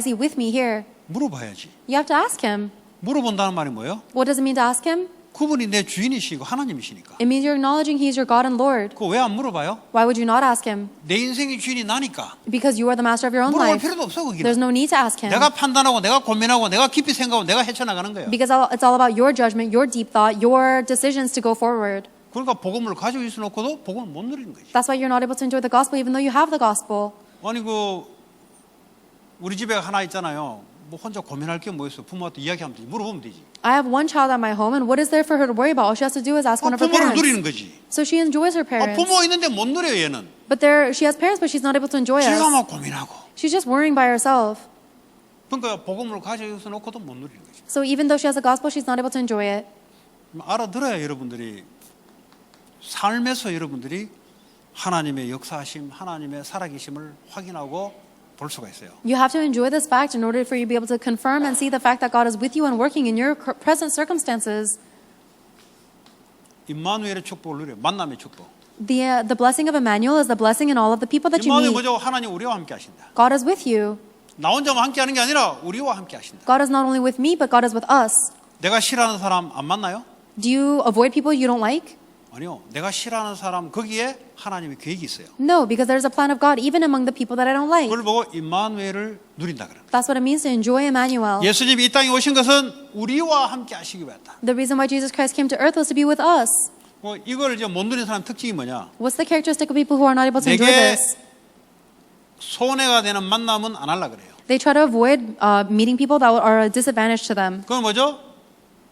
He with me here? 물어봐야지. You have to ask Him. 물어본다는 말이 뭐예요? What does it mean to ask Him? 그분이 내 주인이시고 하나님이시니까. It means you're acknowledging He's your God and Lord. 그거 왜 안 물어봐요? Why would you not ask Him? 내 인생의 주인이 나니까. Because you are the master of your own 물어볼 life. 필요도 없어 거기는. There's no need to ask Him. 내가 판단하고 내가 고민하고 내가 깊이 생각하고 내가 헤쳐나가는 거예요. Because it's all about your judgment, your deep thought, your decisions to go forward. 그러니까 복음을 가지고 있어놓고도 복음을 못 누리는 거지. That's why you're not able to enjoy the gospel even though you have the gospel. 아니 우리 집에 하나 있잖아요. 뭐 혼자 고민할 게 뭐 있어? 부모한테 이야기하면 되지. 물어보면 되지. I have one child at my home, and what is there for her to worry about? All she has to do is ask one of her 부모를 parents. 누리는 거지. So she enjoys her parents. 부모 있는데 못 누려요 얘는. But she has parents, but she's not able to enjoy 지가 us. 막 고민하고. She's just worrying by herself. 그러니까 복음을 가지고 있어놓고도 못 누리는 거지. So even though she has the gospel, she's not able to enjoy it. 알아들어야 여러분들이 삶에서 여러분들이 하나님의 역사하심, 하나님의 살아계심을 확인하고 볼 수가 있어요. You have to enjoy this fact in order for you to be able to confirm and see the fact that God is with you and working in your present circumstances. 임마누엘의 축복을 누려요. 만남의 축복. The blessing of Emmanuel is the blessing in all of the people that you 임마누엘 meet. 뭐죠? 하나님 우리와 함께 하신다. God is with you. 나 혼자만 함께 하는 게 아니라 우리와 함께 하신다. God is not only with me, but God is with us. 내가 싫어하는 사람 안 만나요? Do you avoid people you don't like? 아니요. 내가 싫어하는 사람 거기에 하나님의 계획이 있어요. No, because there's a plan of God even among the people that I don't like. 그걸 보고 임마누엘을 누린다 그럽니다. That's what it means to enjoy Emmanuel. 예수님이 이 땅에 오신 것은 우리와 함께 하시기 위하다. The reason why Jesus Christ came to earth was to be with us. 뭐 이걸 이제 못 누리는 사람 특징이 뭐냐? What's the characteristic of people who are not able to enjoy 내게 this? 손해가 되는 만남은 안 하려 그래요. They try to avoid meeting people that are a disadvantage to them. 그건 뭐죠?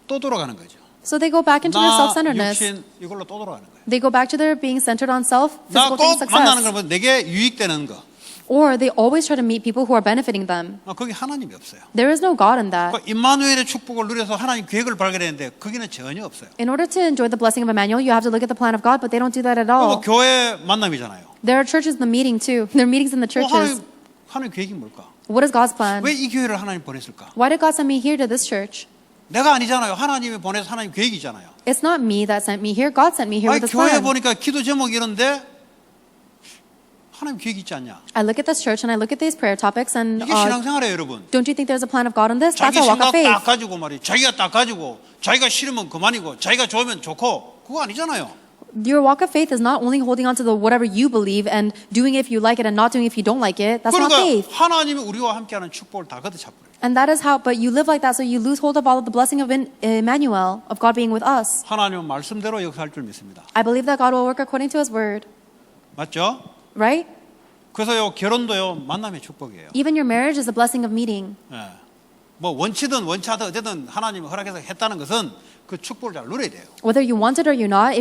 또 돌아가는 거죠. So they go back into their 나 self-centeredness. 육신 이걸로 또 돌아가는 거예요. They go back to their being centered on self, physical things, 나 꼭 만나는 success. 걸 보면 내게 유익되는 거. Or they always try to meet people who are benefiting them. 거기 하나님이 없어요. There is no God in that. 그 임마누엘의 축복을 누려서 하나님 계획을 발견했는데 거기는 전혀 없어요. In order to enjoy the blessing of Emmanuel, you have to look at the plan of God, but they don't do that at 그리고 all. 교회 만남이잖아요. There are churches in the meeting too. There are meetings in the churches. 하나님 계획이 뭘까? What is God's plan? 왜 이 교회를 하나님 보냈을까? Why did God send me here to this church? 내가 아니잖아요. 하나님이 보내서 하나님 계획이잖아요. It's not me that sent me here. God sent me here 아니, with His 교회 plan. 보니까 기도 제목이 이런데 하나님 계획이 있지 않냐? I look at this church and I look at these prayer topics and 이게 신앙생활이에요, 여러분. don't you think there's a plan of God in this? That's 자기 a walk 생각 of faith. 딱 가지고 말이에요. 자기가 딱 가지고 자기가 싫으면 그만이고 자기가 좋으면 좋고 그거 아니잖아요. Your walk of faith is not only holding on to the whatever you believe and doing it if you like it and not doing it if you don't like it. That's not 그러니까 faith. 하나님이 우리와 함께하는 축복을 다 걷어차버려요. And that is how, but you live like that, so you lose hold of all of the blessing of Emmanuel, of God being with us. 하나님은 말씀대로 역사할 줄 믿습니다. I believe that God will work according to His word, 맞죠? right? 그래서요 결혼도요 만남의 축복이에요. Even your marriage is a blessing of meeting. 예. 뭐 원치든 원치 않든 어쨌든 하나님이 허락해서 했다는 것은 그 축복을 잘 누려야 돼요. Whether you want it or you're not,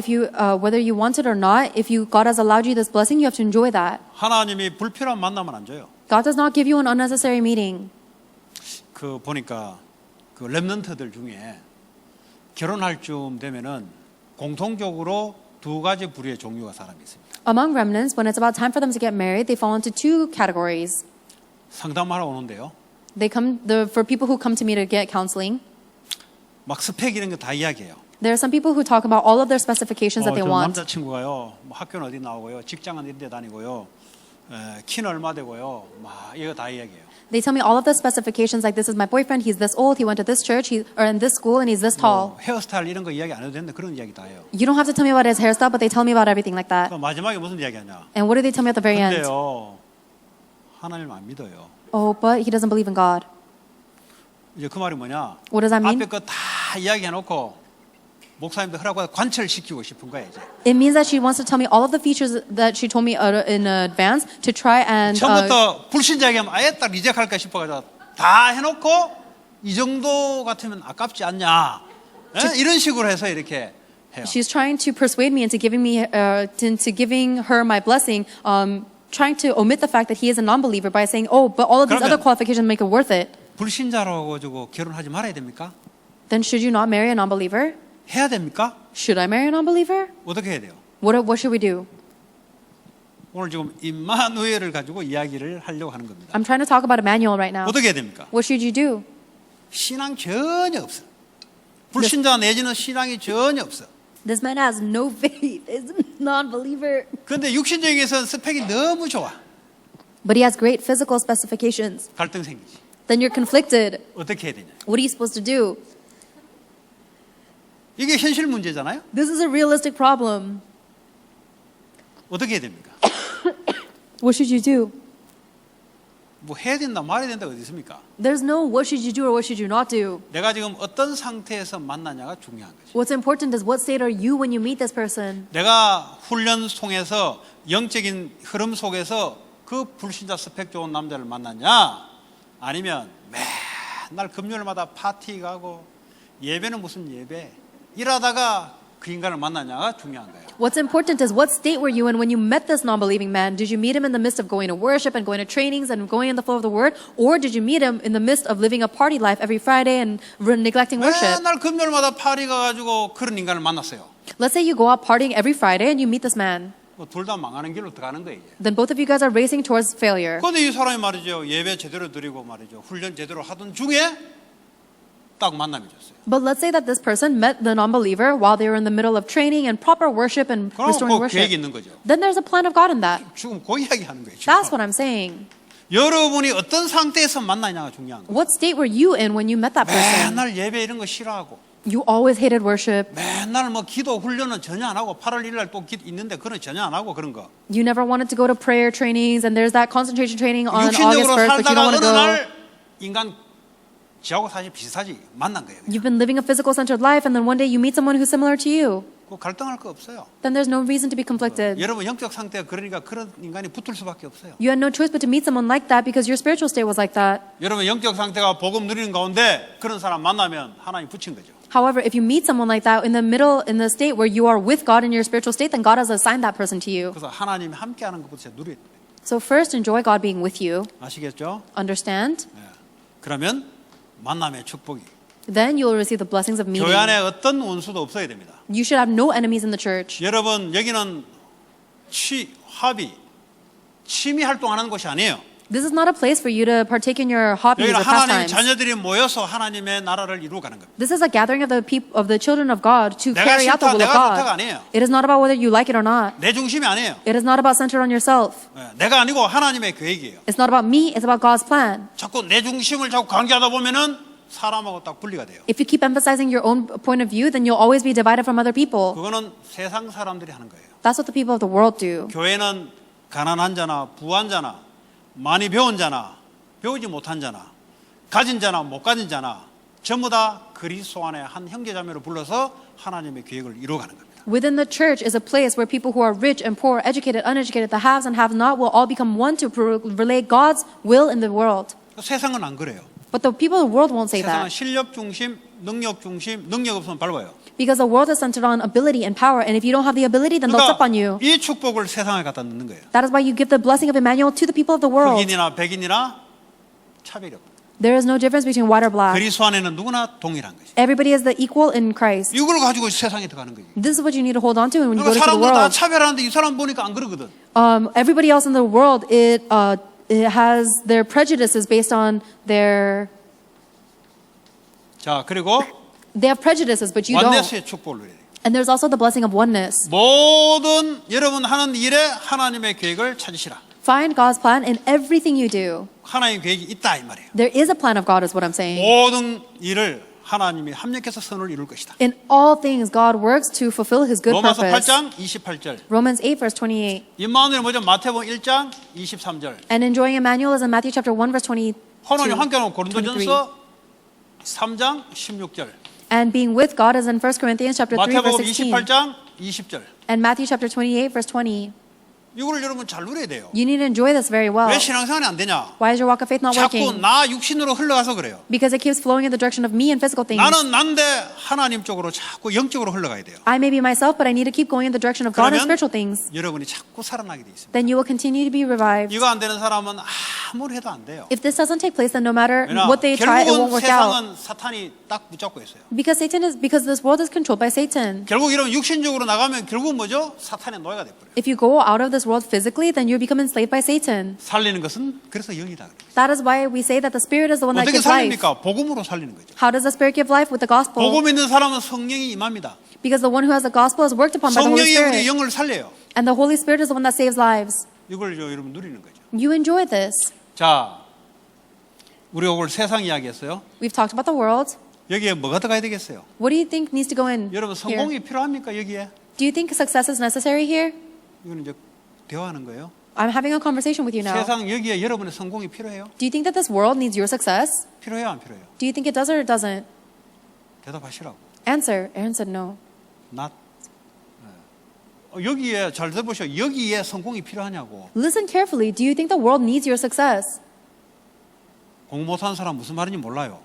whether you want it or not, if God has allowed you this blessing, you have to enjoy that. 하나님이 불필요한 만남은 안 줘요. God does not give you an unnecessary meeting. 그 보니까 그 렘넌트들 중에 결혼할 쯤 되면은 공통적으로 두 가지 부류의 종류가 사람이 있습니다. Among remnants, when it's about time for them to get married, they fall into two categories. 상담하러 오는데요. For people who come to me to get counseling, 막 스펙 이런 거 다 이야기해요. there are some people who talk about all of their specifications that they 저 want. 남자친구가요. 뭐 학교는 어디 나오고요. 직장은 이런 데 다니고요. 키는 얼마 되고요. 막 이거 다 이야기해요. They tell me all of the specifications, like this is my boyfriend, he's this old, he went to this church, or in this school, and he's this tall. 헤어스타일 이런 거 이야기 안 해도 되는데 그런 이야기 다 해요. You don't have to tell me about his hairstyle, but they tell me about everything like that. 그 마지막에 무슨 이야기하냐? And what do they tell me at the very end? 근데요. 하나님 안 믿어요. Oh, but he doesn't believe in God. 이제 그 말이 뭐냐? What does that mean? 앞에 거 다 이야기해놓고 목사님들 하라고 관철시키고 싶은 거야 이제. It means that she wants to tell me all of the features that she told me in advance to try and 처음부터 불신자 얘기하면 아예 딱 리젝할까 싶어가지고 다 해놓고 이 정도 같으면 아깝지 않냐? 이런 식으로 해서 이렇게 해요. she's trying to persuade me into giving her my blessing, trying to omit the fact that he is a non-believer by saying, oh, but all of these other 그러면- qualifications make it worth it. 불신자라고 가지고 결혼하지 말아야 됩니까? Then should you not marry a non-believer? 해야 됩니까? Should I marry a non-believer? 어떻게 해야 돼요? What should we do? 오늘 지금 임마누엘을 가지고 이야기를 하려고 하는 겁니다. I'm trying to talk about Emmanuel right now. 어떻게 해야 됩니까? What should you do? 신앙 전혀 없어. 불신자 내지는 신앙이 전혀 없어. This man has no faith, is a non-believer. 그런데 육신적에서는 스펙이 너무 좋아. But he has great physical specifications. 갈등 생기지. Then you're conflicted. 어떻게 해야 되냐? What are you supposed to do? 이게 현실 문제잖아요. This is a realistic problem. 어떻게 해야 됩니까? What should you do? 뭐 해야 된다 말해야 된다 어디 있습니까? There's no what should you do or what should you not do. 내가 지금 어떤 상태에서 만나냐가 중요한 거죠. What's important is what state are you when you meet this person. 내가 훈련 통해서 영적인 흐름 속에서 그 불신자 스펙 좋은 남자를 만났냐? 아니면 맨날 금요일마다 파티 가고 예배는 무슨 예배? 일하다가 그 인간을 만나냐가 중요한 거예요. What's important is what state were you in when you met this non-believing man? Did you meet him in the midst of going to worship and going to trainings and going in the flow of the word? Or did you meet him in the midst of living a party life every Friday and neglecting worship? 맨날 금요일마다 파티 가가지고 그런 인간을 만났어요. Let's say you go out partying every Friday and you meet this man. 둘 다 망하는 길로 들어가는 거예요. 이제. then both of you guys are racing towards failure. 그런데 이 사람이 말이죠. 예배 제대로 드리고 말이죠. 훈련 제대로 하던 중에 딱 만남이 졌어요. But let's say that this person met the non-believer while they were in the middle of training and proper worship and 그럼 restoring 그 계획이 worship. 있는 거죠. Then there's a plan of God in that. 지금 그 이야기 하는 거예요. 지금. That's what I'm saying. 여러분이 어떤 상태에서 만나냐가 중요한 거예요. What state were you in when you met that person? 맨날 예배 이런 거 싫어하고 You always hated worship. 맨날 뭐 기도 훈련은 전혀 안 하고 8월 1일 날 또 있는데 그건 전혀 안 하고 그런 거. You never wanted to go to prayer trainings, and there's that concentration training on August 육신적으로 1st, but you 살다가 don't want 어느 to go. 날 인간 지하고 사실 비슷하지 만난 거예요. You've been living a physical-centered life, and then one day you meet someone who's similar to you. 그 갈등할 거 없어요. Then there's no reason to be conflicted. 여러분 영적 상태가 그러니까 그런 인간이 붙을 수밖에 없어요. You had no choice but to meet someone like that because your spiritual state was like that. 여러분 영적 상태가 복음 누리는 가운데 그런 사람 만나면 하나님 붙인 거죠. However, if you meet someone like that in the state where you are with God in your spiritual state, then God has assigned that person to you. 그래서 하나님이 함께하는 것부터 누려야 돼요. So first, enjoy God being with you. 아시겠죠? Understand? 네. 그러면 만남의 축복이. Then you will receive the blessings of meeting. 교회 안에 어떤 원수도 없어야 됩니다. You should have no enemies in the church. 여러분 여기는 취미 활동하는 곳이 아니에요. This is not a place for you to partake in your hobbies 여기는 or 하나님의 pastimes. 자녀들이 모여서 하나님의 나라를 이루어가는 겁니다. This is a gathering of the children of God to 내가 carry out the 싫다, will of 내가 좋다가 God. 아니에요. It is not about whether you like it or not. 내 중심이 아니에요. It is not about centered on yourself. 내가 아니고 하나님의 계획이에요. It's not about me. It's about God's plan. 자꾸 내 중심을 자꾸 강조하다 보면은 사람하고 딱 분리가 돼요. If you keep emphasizing your own point of view, then you'll always be divided from other people. 그거는 세상 사람들이 하는 거예요. That's what the people of the world do. 교회는 가난한 자나 부한 자나 많이 배운 자나 배우지 못한 자나 가진 자나 못 가진 자나 전부 다 그리스도 안에 한 형제자매로 불러서 하나님의 계획을 이루어가는 겁니다. Within the church is a place where people who are rich and poor, educated, uneducated, the haves and have not will all become one to relay God's will in the world. 세상은 안 그래요. But the people of the world won't say 세상은 that. 실력 중심, 능력 중심, 능력 없으면 밟아요. Because the world is centered on ability and power, and if you don't have the ability, then they'll step on you. 이 축복을 세상에 갖다 넣는 거예요. That is why you give the blessing of Emmanuel to the people of the world. 흑인이나 백인이나 차별이 없다. There is no difference between white or black. 그리스도 안에는 누구나 동일한 거죠. Everybody is the equal in Christ. 이걸 가지고 세상에 들어가는 거예요. This is what you need to hold on to when you go 그러니까 to the 사람들 다 world. 차별하는데 이 사람 보니까 안 그러거든. Everybody else in the world, it has their prejudices based on their. 자, 그리고 They have prejudices, but you don't. 원네스의 축복을 누려야 돼요. And there's also the blessing of oneness. 모든 여러분 하는 일에 하나님의 계획을 찾으시라. Find God's plan in everything you do. 하나님의 계획이 있다 이 말이에요. There is a plan of God, is what I'm saying. 모든 일을 하나님이 합력해서 선을 이룰 것이다. In all things, God works to fulfill His good 로마서 purpose. 8장 28절. Romans 8, verse 28. 임마누엘 뭐죠? 마태복음 1장 23절. And enjoying Emmanuel is in Matthew chapter 1, verse 22. 호노님 함께하는 고린도전서 3장 16절. And being with God is in 1 Corinthians chapter 3, verse 마태복음 16. 28장 20절. And Matthew chapter 28, verse 20. 이걸 여러분 잘 누려야 돼요. You need to enjoy this very well. 왜 신앙생활이 안 되냐? Why is your walk of faith not 자꾸 working? 나 육신으로 흘러가서 그래요. Because it keeps flowing in the direction of me and physical things. 나는 난데 하나님 쪽으로 자꾸 영적으로 흘러가야 돼요. I may be myself, but I need to keep going in the direction of God and 그러면 spiritual things. 여러분이 자꾸 살아나게 돼 있습니다. Then you will continue to be revived. 이거 안 되는 사람은 아무리 해도 안 돼요. If this doesn't take place, then no matter 왜냐? what they try, it 결국은 won't work out. 세상은 사탄이 딱 붙잡고 있어요. Because this world is controlled by Satan. 결국 이러면 육신적으로 나가면 결국 뭐죠? 사탄의 노예가 돼버려요. If you go out of this world physically, then you become enslaved by Satan. 살리는 것은 그래서 영이다. That is why we say that the Spirit is the one that 어떻게 gives life. 살립니까? 복음으로 살리는 거죠. How does the Spirit give life? With the gospel. 복음 있는 사람은 성령이 임합니다. Because the one who has the gospel is worked upon by the Holy 성령이 우리 Spirit. 영을 살려요. And the Holy Spirit is the one that saves lives. 이걸 여러분 누리는 거죠. You enjoy this. 자, 우리 오늘 세상 이야기했어요. We've talked about the world. 여기에 뭐가 들어가야 되겠어요? What do you think needs to go in 여러분 here? 성공이 필요합니까 여기에? Do you think success is necessary here? 이거는 이제 대화하는 거예요. I'm having a conversation with you now. 세상 여기에 여러분의 성공이 필요해요? Do you think that this world needs your success? 필요해요, 안 필요해요? Do you think it does or it doesn't? 대답하시라고. Answer. Aaron said no. not. 여기에 잘 들어보셔. 여기에 성공이 필요하냐고. Listen carefully. Do you think the world needs your success? 공부 못하는 사람 무슨 말인지 몰라요.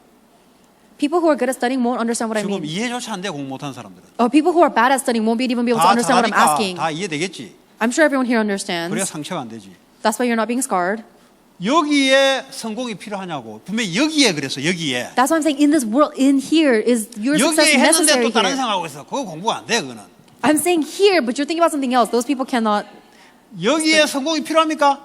People who are good at studying won't understand what I 지금 mean. 이해조차 안 돼, 공부 못하는 사람들은. People who are bad at studying won't even be able to 다 understand what I'm 잘하니까 asking. 다 이해되겠지. I'm sure everyone here 그래야 understands. 상처가 안 되지. That's why you're not being scarred. 여기에 성공이 필요하냐고. 분명히 여기에 그랬어, 여기에. That's why I'm saying in this world, in here, is your success 여기에 했는데 necessary 또 다른 here? 생각하고 있어. 그거 공부 안 돼, 그거는. I'm saying here, but you're thinking about something else. Those people cannot 여기에 성공이 필요합니까?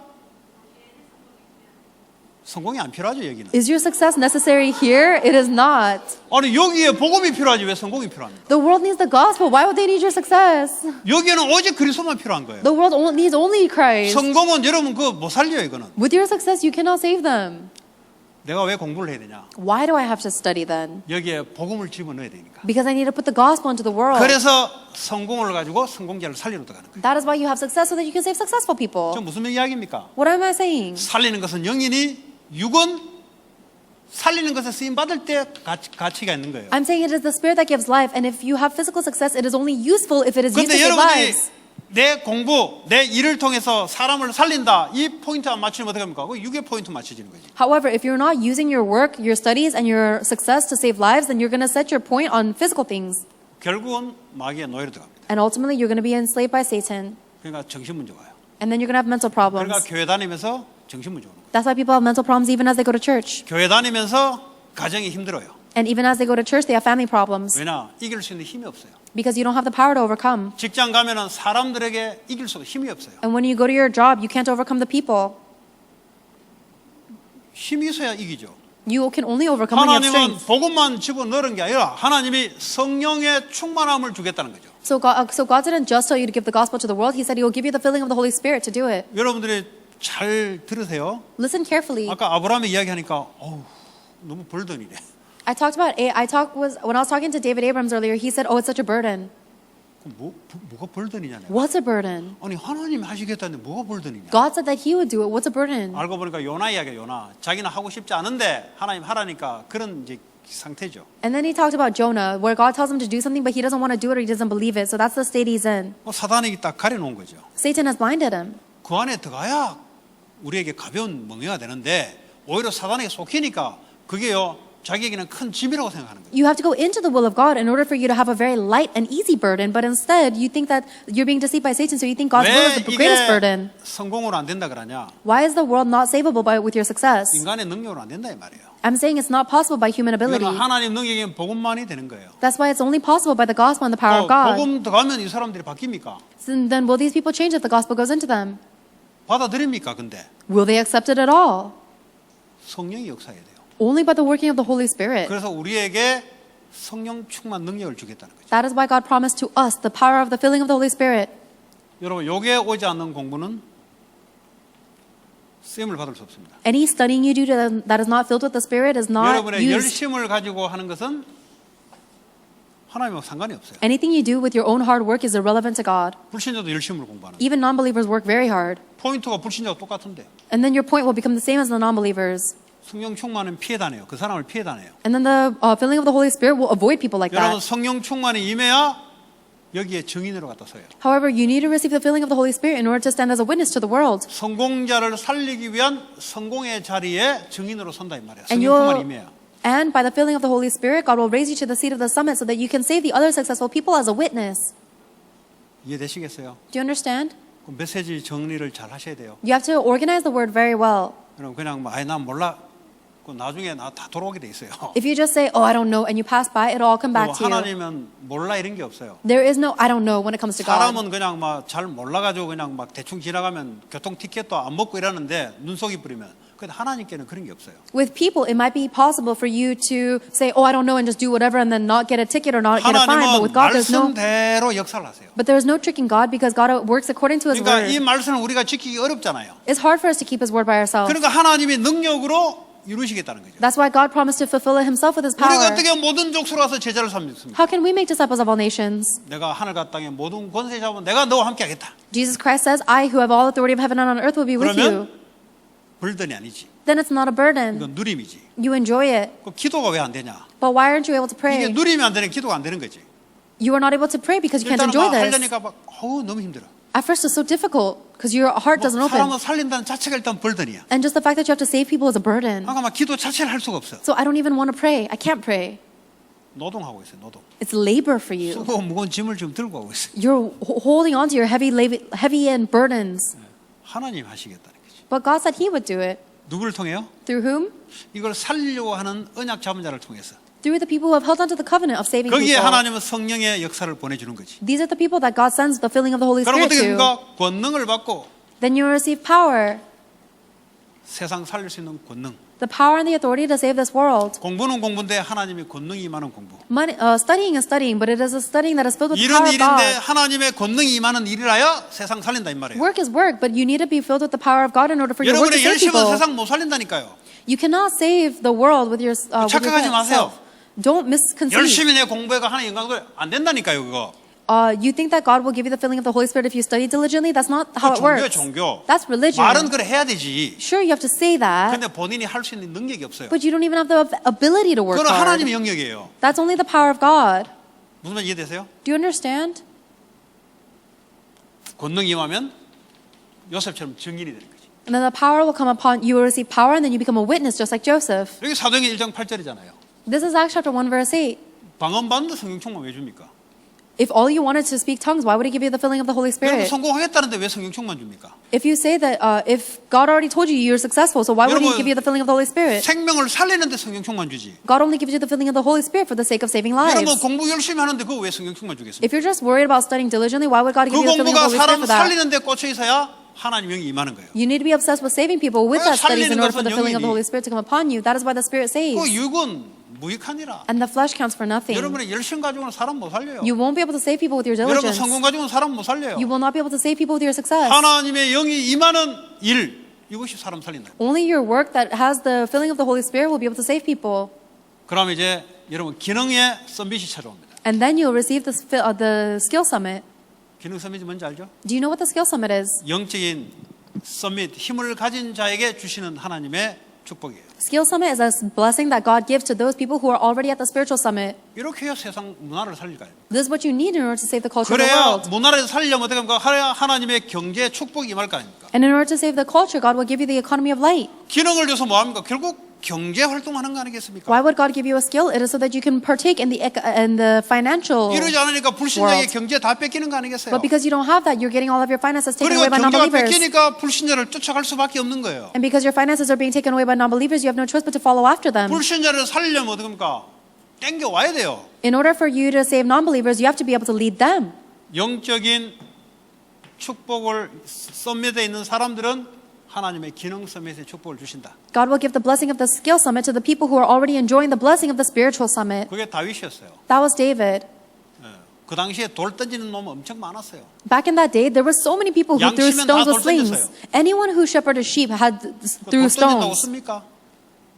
성공이 안 필요하죠, 여기는. Is your success necessary here? It is not. 아니, 여기에 복음이 필요하지 왜 성공이 필요합니까? The world needs the gospel. Why would they need your success? 여기에는 오직 그리스도만 필요한 거예요. The world needs only Christ. 성공은 여러분 그거 못 살려요, 이거는. With your success, you cannot save them. 내가 왜 공부를 해야 되냐? Why do I have to study then? 여기에 복음을 집어넣어야 되니까. Because I need to put the gospel into the world. 그래서 성공을 가지고 성공자를 살리러 들어가는 거예요. That is why you have success so that you can save successful people. 저 무슨 이야기입니까? What am I saying? 살리는 것은 영인이 육은 살리는 것에 쓰임 받을 때 가치가 있는 거예요. I'm saying it is the spirit that gives life, and if you have physical success, it is only useful if it is used to 그런데 save 여러분이 lives. 내 공부, 내 일을 통해서 사람을 살린다. 이 포인트 안 맞추면 어떻게 합니까? 그 6의 포인트 맞춰지는 거지. However, if you're not using your work, your studies, and your success to save lives, then you're going to set your point on physical things. 결국은 마귀의 노예로 들어갑니다. And ultimately, you're going to be enslaved by Satan. 그러니까 정신 문제 와요. And then you're going to have mental problems. 그러니까 교회 다니면서 정신 문제 오는 거예요. That's why people have mental problems even as they go to church. 교회 다니면서 가정이 힘들어요. And even as they go to church, they have family problems. 왜냐? 이길 수 있는 힘이 없어요. Because you don't have the power to overcome. 직장 가면은 사람들에게 이길 수 힘이 없어요. And when you go to your job, you can't overcome the people. 힘이 있어야 이기죠. You can only overcome when you have 하나님은 strength. 복음만 집어넣은 게 아니라 하나님이 성령의 충만함을 주겠다는 거죠. So God didn't just tell you to give the gospel to the world. He said He will give you the filling of the Holy Spirit to do it. 여러분들이 잘 들으세요. Listen carefully. 아까 아브라함의 이야기하니까 어우, 너무 벌던이네. When I was talking to David Abrams earlier, he said, "Oh, it's such a burden." 뭐가 벌던이냐? What's a burden? 아니 하나님이 하시겠다는데 뭐가 벌던이냐? God said that He would do it. What's a burden? 알고 보니까 요나 이야기야. 요나 자기는 하고 싶지 않은데 하나님 하라니까 그런 이제 상태죠. And then he talked about Jonah, where God tells him to do something, but he doesn't want to do it or he doesn't believe it. So that's the state he's in. 사단이 딱 가려놓은 거죠. Satan has blinded him. 그 안에 들어가야 우리에게 가벼운 멍에가 되는데 오히려 사단에게 속히니까 그게요 자기에게는 큰 짐이라고 생각하는 거예요. You have to go into the will of God in order for you to have a very light and easy burden, but instead you think that you're being deceived by Satan, so you think God's will 왜 is the greatest 이게 burden. 성공으로 안 된다 그러냐? Why is the world not savable with your success? 인간의 능력으로 안 된다 이 말이에요. I'm saying it's not possible by human ability. 이거는 하나님 능력이면 복음만이 되는 거예요. That's why it's only possible by the gospel and the power of God. 복음 들어가면 이 사람들이 바뀝니까? So then will these people change if the gospel goes into them? 받아들입니까? 근데 Will they accept it at all? 성령이 역사해야 돼요. Only by the working of the Holy Spirit. 그래서 우리에게 성령 충만 능력을 주겠다는 거죠. That is why God promised to us the power of the filling of the Holy Spirit. 여러분, 요게 오지 않는 공부는 쓰임을 받을 수 없습니다. Any studying you do that is not filled with the Spirit is not 여러분의 used. 열심을 가지고 하는 것은 하나님하고 상관이 없어요. Anything you do with your own hard work is irrelevant to God. 불신자도 열심을 공부하는 거예요. Even non-believers work very hard. 포인트가 불신자와 똑같은데 And then your point will become the same as the non-believers. 성령 충만은 피해 다녀요. 그 사람을 피해 다녀요. And then the filling of the Holy Spirit will avoid people like 여러분 that. 성령 충만이 임해야 여기에 증인으로 갖다 서요. However, you need to receive the filling of the Holy Spirit in order to stand as a witness to the world. 성공자를 살리기 위한 성공의 자리에 증인으로 선다 이 말이에요. And 성령 충만이 임해야. And by the filling of the Holy Spirit, God will raise you to the seat of the summit so that you can save the other successful people as a witness. 이해되시겠어요? Do you understand? 그 메시지 정리를 잘 하셔야 돼요. You have to organize the word very well. 그럼 그냥 난 몰라. 그 나중에 나 다 돌아오게 돼 있어요. If you just say, "Oh, I don't know," and you pass by, it'll all come back to you. 하나님은 몰라 이런 게 없어요. There is no "I don't know" when it comes to God. 사람은 그냥 막 잘 몰라가지고 그냥 막 대충 지나가면 교통 티켓도 안 먹고 이러는데 눈속이 뿌리면. 근데 하나님께는 그런 게 없어요. With people, it might be possible for you to say, "Oh, I don't know," and just do whatever, and then not get a ticket or not get a fine. But 하나님은 with God, there's no. 말씀대로 역사를 하세요. But there is no tricking God because God works according to His 그러니까 이 word. 말씀을 우리가 지키기 어렵잖아요. It's hard for us to keep His word by ourselves. 그러니까 하나님의 능력으로 이루시겠다는 거죠. That's why God promised to fulfill it Himself with His 우리가 power. 어떻게 모든 족속으로 와서 제자를 삼습니까? How can we make disciples of all nations? 내가 하늘과 땅의 모든 권세 잡은 내가 너와 함께 하겠다. Jesus Christ says, "I, who have all authority of heaven and on earth, will be with you." 그러면 burden이 아니지. Then it's not a burden. 이건 누림이지. You enjoy it. 그 기도가 왜 안 되냐? But why aren't you able to 이게 pray? 누림이 안 되는 기도가 안 되는 거지. You are not able to pray because you can't 일단은 enjoy 막 this. 하려니까 막 너무 힘들어. At first, it's so difficult because your heart doesn't open. 사람을 살린다는 자체가 일단 burden이야. And just the fact that you have to save people is a burden. 아까 막 기도 자체를 할 수가 없어. So I don't even want to pray. I can't pray. 노동하고 있어요. 노동. It's labor for you. 수고 무거운 짐을 지금 들고 하고 있어요. You're holding on to your heavy and burdens. 하나님 하시겠다는 거지. But God said He would do it. 누구를 통해요? Through whom? 이걸 살리려고 하는 언약 잡은 자를 통해서. Through the people who have held onto the covenant of saving 거기에 people. 하나님은 성령의 역사를 보내주는 거지. These are the people that God sends the filling of the Holy 그럼 Spirit 어떻게 to. 됩니까? 권능을 받고 Then you will receive power, 세상 살릴 수 있는 권능. the power and the authority to save this world. 공부는 공부인데 하나님의 권능이 임하는 공부. Studying is studying, but it is a studying that is filled with the 일은 power of 일인데 God. 하나님의 권능이 임하는 일이라야 세상 살린다 이 말이에요. Work is work, but you need to be filled with the power of God in order for your work to 여러분의 save 열심은 people. 세상 못 살린다니까요. You cannot save the world with your 착각하지 마세요. self. Don't misconceive. 열심히 내 공부해가 하는 영광도 안 된다니까요, 그거. You think that God will give you the filling of the Holy Spirit if you study diligently? That's not how it 종교예요, works. 종교. That's religion. 말은 그래 해야 되지. Sure, you have to say that, 근데 본인이 할 수 있는 능력이 없어요. but you don't even have the ability to work 그건 hard. 하나님의 영역이에요. That's only the power of God. 무슨 말 이해되세요? Do you understand? 권능이 임하면 요셉처럼 증인이 되는 거지. And then the power will come upon you, will receive power, and then you become a witness just like Joseph. 여기 사도행전 1장 8절이잖아요. This is Acts chapter 1 verse 8. 방언 받는데 성령 충만 왜 줍니까? If all you wanted to speak tongues, why would he give you the filling of the Holy 여러분 Spirit? 성공하겠다는데 왜 성령 충만 줍니까? If you say that, if God already told you you're successful, so why would he 여러분, give you the filling of the Holy Spirit? 생명을 살리는데 성령 충만 주지. God only gives you the filling of the Holy Spirit for the sake of saving 여러분 lives. 공부 열심히 하는데 그거 왜 성령 충만 주겠습니까? If you're just worried about studying diligently, why would God 그 give you the filling of 공부가 the Holy Spirit 사람 for that? 살리는데 꽂혀 있어야 하나님 영이 임하는 거예요. You need to be obsessed with saving people with that studies in order for the 살리는 filling of the 것은 Holy Spirit to come upon you. That is why the Spirit 그 saves. 육은 무익하니라. And the flesh counts for nothing. 여러분의 열심 가지고는 사람 못 살려요. You won't be able to save people with your 여러분 diligence. 성공 가지고는 사람 못 살려요. You will not be able to save people with your success. 하나님의 영이 임하는 일 이것이 사람 살린다. Only your work that has the filling of the Holy Spirit will be able to save people. 그럼 이제 여러분 기능의 썸밋이 찾아옵니다. And then you'll receive the skill summit. 기능 썸밋이 뭔지 알죠? Do you know what the skill summit is? 영적인 썸밋 힘을 가진 자에게 주시는 하나님의 축복이에요. Skill summit is a blessing that God gives to those people who are already at the spiritual summit. 이렇게 해야 세상 문화를 살릴 거예요. This is what you need in order to save the culture of the 그래야 world. 문화를 살려면 어떻게 합니까? 하나님의 경제 축복이 임할 거 아닙니까? And in order to save the culture, God will give you the economy of light. 기능을 줘서 뭐 합니까? 결국 경제 활동하는 거 아니겠습니까? Why would God give you a skill? It is so that you can partake in the financial. 이러지 않으니까 불신자의 world. 경제 다 뺏기는 거 아니겠어요? But because you don't have that, you're getting all of your finances taken 그리고 away by 경제가 non-believers. 뺏기니까 불신자를 쫓아갈 수밖에 없는 거예요. And because your finances are being taken away by non-believers, you have no choice but to follow after them. 불신자를 살려면 어떡합니까? 땡겨 와야 돼요. In order for you to save non-believers, you have to be able to lead them. 영적인 축복을 썸밋에 있는 사람들은 하나님의 기능 썸밋의 축복을 주신다. God will give the blessing of the skill summit to the people who are already enjoying the blessing of the spiritual summit. 그게 다윗이었어요. That was David. 그 당시에 돌 던지는 놈 엄청 많았어요. Back in that day, there were so many people who threw 양치면 stones 다 with slings. 돌 Anyone who shepherded sheep had threw 돌 던진다고 stones. 씁니까?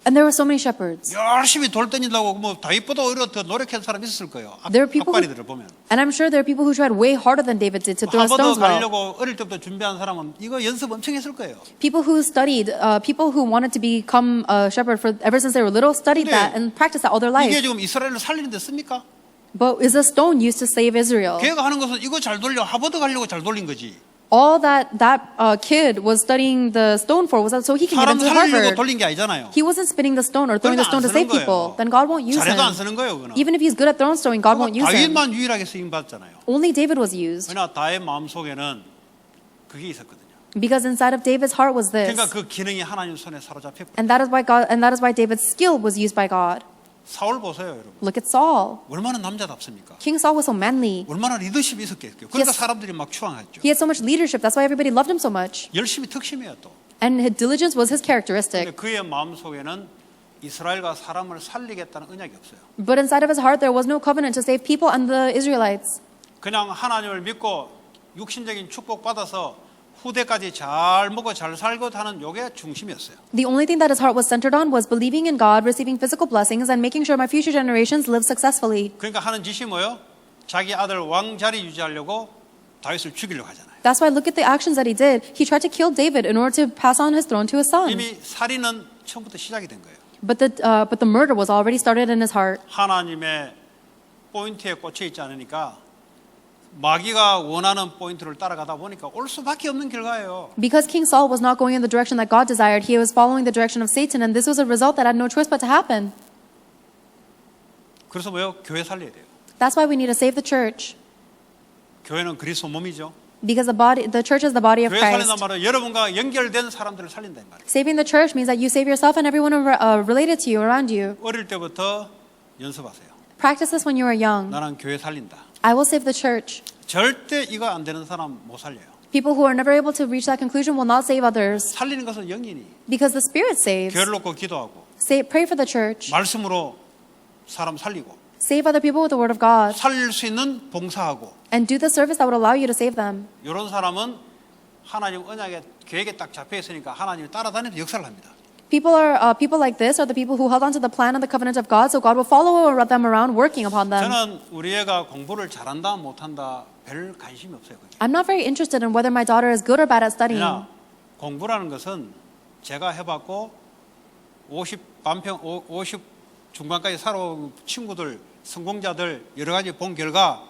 And there were so many shepherds. 열심히 돌 던진다고 뭐 다윗보다 오히려 더 노력한 사람이 있었을 거예요. There are people who, 앞발이들을 보면. and I'm sure there are people who tried way harder than David did to throw 하버드 stones well. 가려고 어릴 때부터 준비한 사람은 이거 연습 엄청 했을 거예요. People who studied, people who wanted to become a shepherd for ever since they were little, studied 근데 that and practiced that all their life. 이게 지금 이스라엘을 살리는 데 씁니까? But is a stone used to save Israel? 걔가 하는 것은 이거 잘 돌려 하버드 가려고 잘 돌린 거지. All that kid was studying the stone for was so he can get 사람 into 살리려고 Harvard. 돌린 게 아니잖아요. He wasn't spinning the stone or throwing the 그러니까 안 stone to save 쓰는 people. 거예요. Then God won't use him. 잘해도 안 쓰는 거예요, 그는. Even if he's good at throne throwing, God won't use him. 다윗만 유일하게 쓰임 받잖아요. Only David was used. 왜냐 다윗 마음 속에는 그게 있었거든요. Because inside of David's heart was this. 그러니까 그 기능이 하나님 손에 사로잡혔고. And that is why David's skill was used by God. 사울 보세요, 여러분. Look at Saul. 얼마나 남자답습니까? King Saul was so manly. 얼마나 리더십이 있었겠어요. 그러니까 Yes. 사람들이 막 추앙했죠. He had so much leadership. That's why everybody loved him so much. 열심히 특심이에요 또. And his diligence was his 근데 characteristic. 그의 마음 속에는 이스라엘과 사람을 살리겠다는 언약이 없어요. But inside of his heart, there was no covenant to save people and the Israelites. 그냥 하나님을 믿고 육신적인 축복 받아서 후대까지 잘 먹고 잘 살고 하는 요게 중심이었어요. The only thing that his heart was centered on was believing in God, receiving physical blessings, and making sure my future generations live successfully. 그러니까 하는 짓이 뭐예요? 자기 아들 왕 자리 유지하려고 다윗을 죽이려고 하잖아요. That's why look at the actions that he did. He tried to kill David in order to pass on his throne to his son. 이미 살인은 처음부터 시작이 된 거예요. But the murder was already started in his heart. 하나님의 포인트에 꽂혀 있지 않으니까 마귀가 원하는 포인트를 따라가다 보니까 올 수밖에 없는 결과예요. Because King Saul was not going in the direction that God desired, he was following the direction of Satan, and this was a result that had no choice but to happen. 그래서 뭐요? 교회 살려야 돼요. That's why we need to save the church. 교회는 그리스도 몸이죠. Because the church is the body of 교회 살린단 Christ. 말은 여러분과 연결된 사람들을 살린다 이 말이에요. Saving the church means that you save yourself and everyone related to you, around you. 어릴 때부터 연습하세요. Practice this when you are young. 나는 교회 살린다. I will save the church. 절대 이거 안 되는 사람 못 살려요. People who are never able to reach that conclusion will not save others 살리는 것은 영인이. because the Spirit saves. 교회를 놓고 기도하고 Pray for the church. 말씀으로 사람 살리고 Save other people with the word of God. 살릴 수 있는 봉사하고 And do the service that would allow you to save them. 이런 사람은 하나님 언약의 계획에 딱 잡혀 있으니까 하나님이 따라다니면서 역사를 합니다. People like this are the people who held on to the plan and the covenant of God, so God will follow them around, working upon them. 저는 우리 애가 공부를 잘한다 못한다 별 관심이 없어요. 그게. I'm not very interested in whether my daughter is good or bad at studying. 그냥 공부라는 것은 제가 해봤고 50 중반까지 살아온 친구들 성공자들 여러 가지 본 결과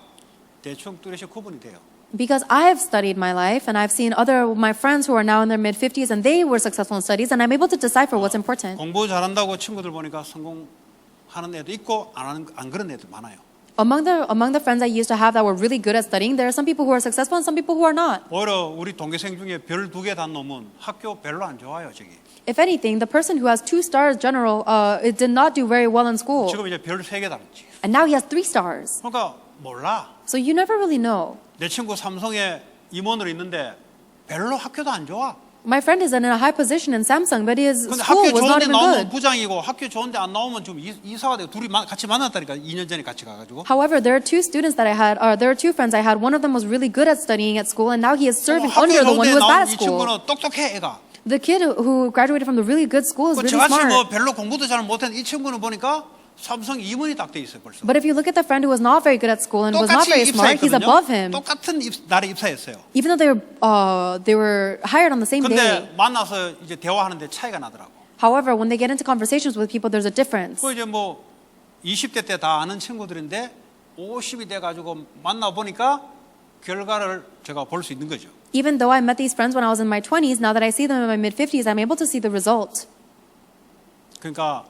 대충 뚜렷이 구분이 돼요. Because I have studied my life and I've seen my friends who are now in their mid-50s and they were successful in studies and I'm able to decipher what's important. 공부 잘한다고 친구들 보니까 성공하는 애도 있고 안 그런 애도 많아요. Among the friends I used to have that were really good at studying, there are some people who are successful and some people who are not. 오히려 우리 동기생 중에 별 2개 단 놈은 학교 별로 안 좋아요, 저기. If anything, the person who has 2 stars general it did not do very well in school. 지금 이제 별 3개 달았지. And now he has 3 stars. 그러니까 몰라. So you never really know. 내 친구 삼성에 임원으로 있는데 별로 학교도 안 좋아. My friend is in a high position in Samsung, but his 근데 school 학교 was not 좋은데 even 나오면 good. 부장이고 학교 좋은데 안 나오면 좀 이사가 되고 둘이 같이 만났다니까 2년 전에 같이 가가지고. However, there are 2 students that I had, there are 2 friends I had. One of them was really good at studying at school, and now he is serving 학교 under the one 좋은데 who was bad 나온 at 이 school. 친구는 똑똑해 애가. The kid who graduated from the really good school is really 저같이 뭐 smart. 별로 공부도 잘 못한 이 친구는 보니까 삼성 임원이 딱 돼 있어요 벌써. But if you look at the friend who was not very good at school and was not 똑같이 very smart, he's 입사했거든요. above him. 똑같은 날에 입사했어요. Even though they were hired on the same day. 근데 만나서 이제 대화하는데 차이가 나더라고. However, when they get into conversations with people, there's a difference. 그 이제 뭐 20대 때 다 아는 친구들인데 50이 돼 가지고 만나 보니까 결과를 제가 볼 수 있는 거죠. Even though I met these friends when I was in my 20s, now that I see them in my mid-50s, I'm able to see the result. 그러니까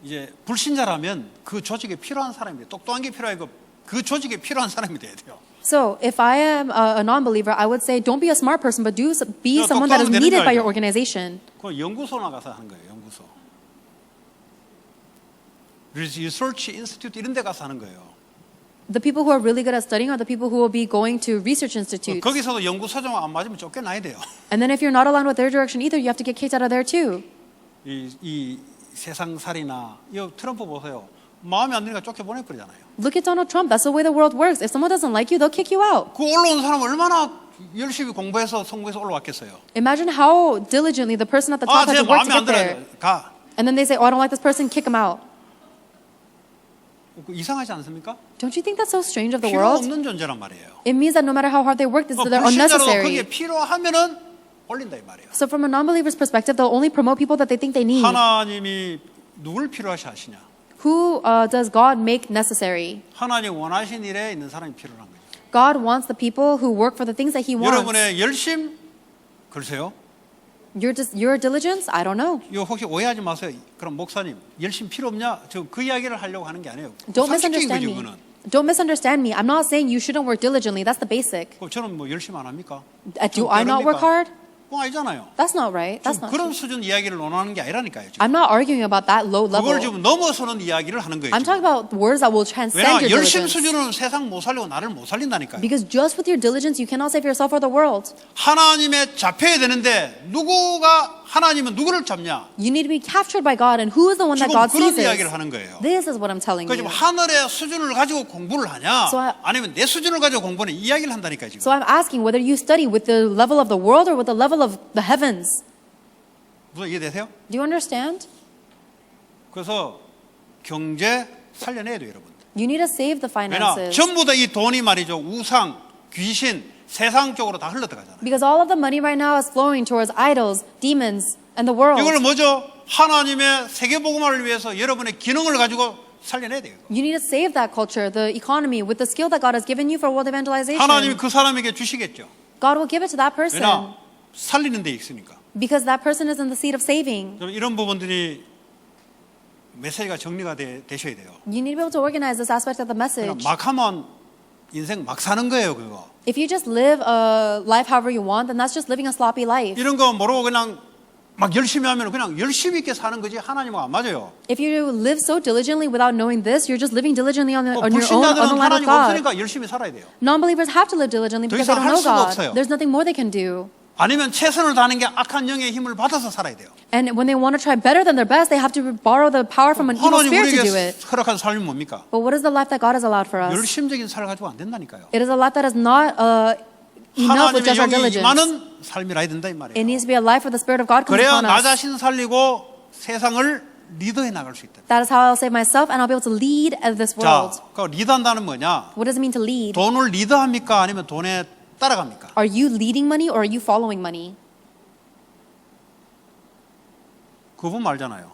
이제 불신자라면 그 조직에 필요한 사람이 돼요. 똑똑한 게 필요하고 그 조직에 필요한 사람이 돼야 돼요. So, if I am a non-believer, I would say don't be a smart person, but be 야, someone that is 똑똑하면 되는 needed 줄 by your 알죠? organization. 그 연구소 나가서 하는 거예요. 연구소. 리서치 인스티튜트 이런 데 가서 하는 거예요. The people who are really good at studying are the people who will be going to research institutes. 거기서도 연구소장 안 맞으면 쫓겨나야 돼요. And then if you're not aligned with their direction either, you have to get kicked out of there too. 이 세상살이나 이 트럼프 보세요. 마음에 안 드니까 쫓겨보내버리잖아요. Look at Donald Trump. That's the way the world works. If someone doesn't like you, they'll kick you out. 그 올라온 사람 얼마나 열심히 공부해서 성공해서 올라왔겠어요. Imagine how diligently the person at the 아, top 제 had to work to 마음에 안 get there. 들어요. 가. And then they say, oh, I don't like this person, kick him out. 이상하지 않습니까? Don't you think that's so strange of the 필요 world? 없는 존재란 말이에요. It means that no matter how hard they work, they're 불신자로 그게 unnecessary. 필요하면은 올린다 이 말이에요. So from a non-believer's perspective, they'll only promote people that they think they need. 하나님이 누굴 필요하시 하시냐? Who does God make necessary? 하나님 원하신 일에 있는 사람이 필요한 거죠. God wants the people who work for the things that He wants. 여러분의 열심 글쎄요. Your diligence? I don't know. 이거 혹시 오해하지 마세요. 그럼 목사님 열심 필요 없냐? 저 그 이야기를 하려고 하는 게 아니에요. Don't 상식적인 misunderstand 거죠, me. 그거는. Don't misunderstand me. I'm not saying you shouldn't work diligently. That's the basic. 저는 뭐 열심 안 합니까? Do I not work hard? 그거 아니잖아요. That's not right. That's 지금 not 그런 true. 수준 이야기를 논하는 게 아니라니까요. 지금. I'm not arguing about that low level. 그걸 지금 넘어서는 이야기를 하는 거예요. I'm 지금. talking about words that will transcend 왜냐 your 열심 diligence. 수준은 세상 못 살리고 나를 못 살린다니까요. Because just with your diligence, you cannot save yourself or the world. 하나님에 잡혀야 되는데 누구가 하나님은 누구를 잡냐? You need to be captured by God, and who is the one that 지금 God 그런 sees? 이야기를 하는 거예요. This is what I'm telling 그 지금 you. 하늘의 수준을 가지고 공부를 하냐? So 아니면 내 수준을 가지고 공부는 이야기를 한다니까요. 지금. So I'm asking whether you study with the level of the world or with the level of the heavens. 무슨 이해되세요? Do you understand? 그래서 경제 살려내야 돼요, 여러분. You need to save the 왜냐 finances. 전부 다 이 돈이 말이죠. 우상, 귀신, 세상 쪽으로 다 흘러들어가잖아요. Because all of the money right now is flowing towards idols, demons, and the world. 이걸 뭐죠? 하나님의 세계복음화를 위해서 여러분의 기능을 가지고 살려내야 돼요. You need to save that culture, the economy, with the skill that God has given you for world evangelization. 하나님이 그 사람에게 주시겠죠. God will give it to that person. 왜냐 살리는 데 있으니까. Because that person is in the seat of saving. 좀 이런 부분들이 메시지가 정리가 되셔야 돼요. You need to be able to organize this aspect of the 그냥 message. 막 하면 인생 막 사는 거예요, 그거. If you just live a life however you want, then that's just living a sloppy life. 이런 거 모르고 그냥 막 열심히 하면 그냥 열심히 있게 사는 거지 하나님과 안 맞아요. If you live so diligently without knowing this, you're just living diligently on your own, 불신자들은 unaligned 하나님 with God. 없으니까 열심히 살아야 돼요. Non-believers have to live diligently 더 because they 이상 don't 할 know 수가 God. 없어요. There's nothing more they can do. 아니면 최선을 다하는 게 악한 영의 힘을 받아서 살아야 돼요. And when they want to try better than their best, they have to borrow the power from an evil 하나님 spirit to do 우리에게 it. 허락한 삶이 뭡니까? But what is the life that God has allowed for us? 열심적인 삶을 가지고 안 된다니까요. It is a life that is not enough with 하나님의 just our 영이 diligence. 임하는 삶이라야 된다 이 말이에요. It needs to be a life where the Spirit of God comes 그래야 upon 나 us. 자신 살리고 세상을 리더해 나갈 수 있다. That is how I'll save myself and I'll be able to lead this 자, world. 그 리더한다는 뭐냐? What does it mean to lead? 돈을 리더합니까? 아니면 돈에 따라갑니까? Are you leading money or are you following money? 그분 말잖아요.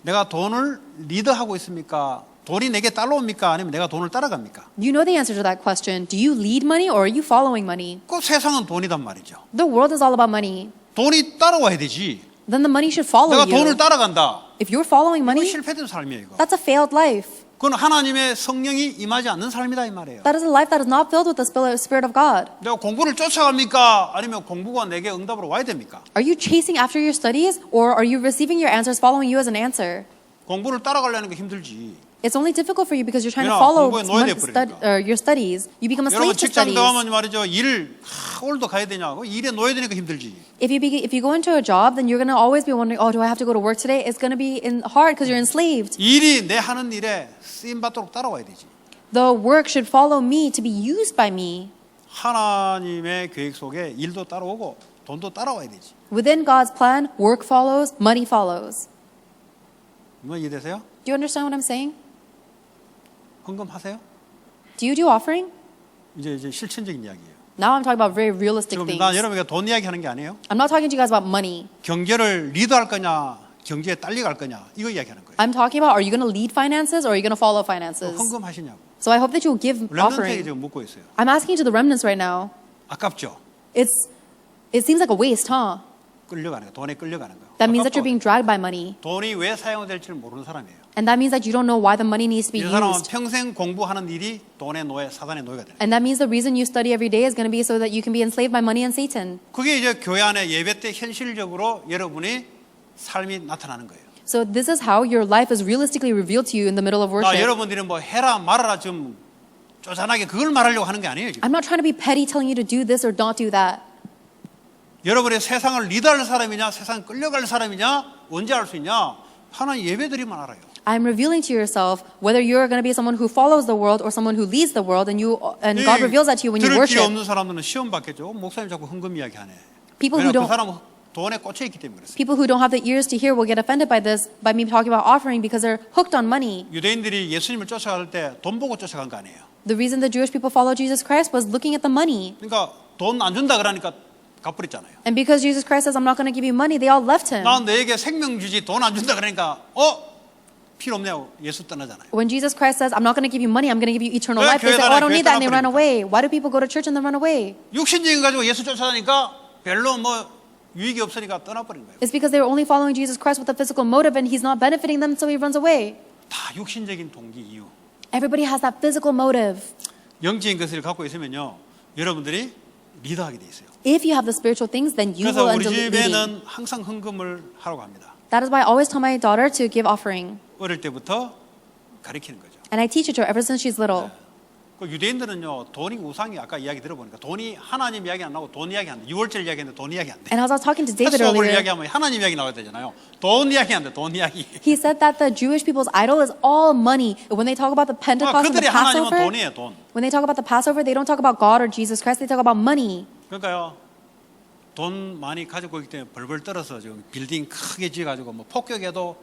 내가 돈을 리더하고 있습니까? 돈이 내게 따라옵니까? 아니면 내가 돈을 따라갑니까? You know the answer to that question. Do you lead money or are you following money? 그 세상은 돈이단 말이죠. The world is all about money. 돈이 따라와야 되지. Then the money should follow 내가 you. 돈을 따라간다. If you're following 이거 money, 실패된 삶이에요. 이거. that's a failed life. 그건 하나님의 성령이 임하지 않는 삶이다 이 말이에요. That is a life that is not filled with the Spirit of God. 내가 공부를 쫓아갑니까? 아니면 공부가 내게 응답으로 와야 됩니까? Are you chasing after your studies or are you receiving your answers following you as an answer? 공부를 따라가려는 게 힘들지. It's only difficult for you because you're trying to 왜냐, follow 공부에 놓여야 돼버리니까. your studies. You become a 여러분 slave to 직장 studies. 들어가면 말이죠. 일 오늘도 가야 되냐고 일에 놓여야 되니까 힘들지. If you go into a job, then you're going to always be wondering, oh, do I have to go to work today? It's going to be hard because you're enslaved. 일이 내 하는 일에 쓰임 받도록 따라와야 되지. The work should follow me to be used by me. 하나님의 계획 속에 일도 따라오고 돈도 따라와야 되지. Within God's plan, work follows, money follows. 뭐 이해되세요? Do you understand what I'm saying? 헌금하세요? Do you do offering? 이제 실천적인 이야기예요. Now I'm talking about very realistic 지금 things. 나 여러분에게 돈 이야기 하는 게 아니에요. I'm not talking to you guys about money. 경제를 리드할 거냐, 경제에 딸려갈 거냐 이거 이야기하는 거예요. I'm talking about, are you going to lead finances or are you going to follow finances? 헌금하시냐고. So I hope that you will give 렘넌트에게 offering. 지금 묻고 있어요. I'm asking to the remnants right now. 아깝죠? It seems like a waste, huh? 끌려가는 거, 돈에 끌려가는 거. That means that you're 아깝죠? being dragged by money. 돈이 왜 사용될지를 모르는 사람이에요. And that means that you don't know why the money needs to be 이 사람은 used. 평생 공부하는 일이 돈의 노예, 사단의 노예가 되는 거예요. And that means the reason you study every day is going to be so that you can be enslaved by money and Satan. 그게 이제 교회 안에 예배 때 현실적으로 여러분이 삶이 나타나는 거예요. So this is how your life is realistically revealed to you in the middle of worship. 여러분들이 뭐 해라 말아라 좀 쪼잔하게 그걸 말하려고 하는 게 아니에요. 지금. I'm not trying to be petty telling you to do this or not do that. 여러분의 세상을 리드할 사람이냐 세상 끌려갈 사람이냐 언제 알 수 있냐 하나님 예배드리만 알아요. I'm revealing to yourself whether you're going to be someone who follows the world or someone who leads the world, and God reveals that to you when you 들을 길이 worship. 없는 사람들은 시험 받겠죠. 목사님 자꾸 헌금 이야기하네. People who 왜냐 그 don't 사람은 돈에 꽂혀 있기 때문에 그랬어요. people who don't have the ears to hear will get offended by this, by me talking about offering, because they're hooked on money. 유대인들이 예수님을 쫓아갈 때 돈 보고 쫓아간 거 아니에요. The reason the Jewish people followed Jesus Christ was looking at the money. 그러니까 돈 안 준다 그러니까 갚으랬잖아요. And because Jesus Christ says, I'm not going to give you money, they all left him. 나 너에게 생명 주지 돈 안 준다 그러니까 필요 없네요. 예수 떠나잖아요. When Jesus Christ says, I'm not going to give you money, I'm going to give you eternal 왜 life, they say, 교회 oh, I don't 다녀, need that, and they 교회 run 떠나버립니까? away. Why do people go to church and then run away? 육신적인 거 가지고 예수 쫓아다니까 별로 뭐 유익이 없으니까 떠나버린 거예요. It's because they were only following Jesus Christ with a physical motive, and he's not benefiting them, so he runs away. 다 육신적인 동기 이유. Everybody has that physical motive. 영적인 것을 갖고 있으면요. 여러분들이 리더하게 돼 있어요. If you have the spiritual things, then you 그래서 will 우리 end up leading. 집에는 항상 헌금을 하라고 합니다. That is why I always tell my daughter to give offering. 어릴 때부터 가르치는 거죠. And I teach it to her ever since she's little. 그 유대인들은요. 돈이 우상이 아까 이야기 들어보니까 돈이 하나님 이야기 안 나오고 돈 이야기 안 돼. 6월절 이야기하는데 돈 이야기 안 돼. And as I was talking to David 패스오버를 earlier, 이야기하면 하나님 이야기 나와야 되잖아요. 돈 이야기 안 돼. 돈 이야기. he said that the Jewish people's idol is all money. When they talk about the Pentecost and the 그들의 하나님은 Passover, 돈이에요. 돈. when they talk about the Passover, they don't talk about God or Jesus Christ, they talk about money. 그러니까요. 돈 많이 가지고 있기 때문에 벌벌 떨어서 지금 빌딩 크게 지어가지고 뭐 폭격해도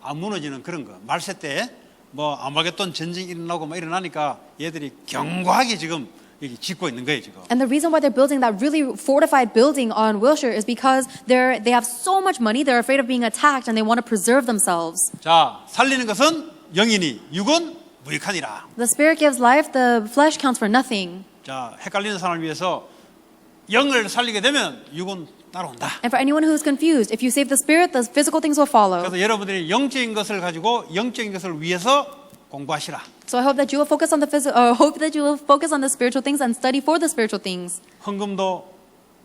안 무너지는 그런 거. 말세 때 뭐 아마겟돈 전쟁이 일어나고 뭐 일어나니까 얘들이 견고하게 지금 여기 짓고 있는 거예요 지금. And the reason why they're building that really fortified building on Wilshire is because they have so much money, they're afraid of being attacked, and they want to preserve themselves. 자, 살리는 것은 영이니 육은 무익하니라. The spirit gives life, the flesh counts for nothing. 자, 헷갈리는 사람을 위해서 영을 살리게 되면 육은 따라온다. And for anyone who's confused, if you save the spirit, the physical things will follow. 그래서 여러분들이 영적인 것을 가지고 영적인 것을 위해서 공부하시라. So I hope that you will focus on the hope that you will focus on the spiritual things and study for the spiritual things. 헌금도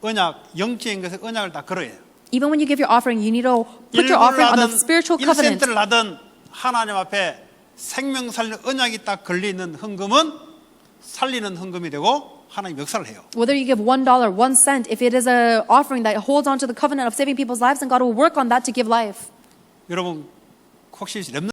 언약, 영적인 것의 언약을 다 걸어야 해요. Even when you give your offering, you need to put your offering on the spiritual covenant. 1센트를 하든 하나님 앞에 생명 살리는 언약이 딱 걸리는 헌금은 살리는 헌금이 되고 하나님 역사를 해요. Whether you give $1, 1 cent, if it is an offering that holds on to the covenant of saving people's lives, then God will work on that to give life. 여러분 혹시 렘넌트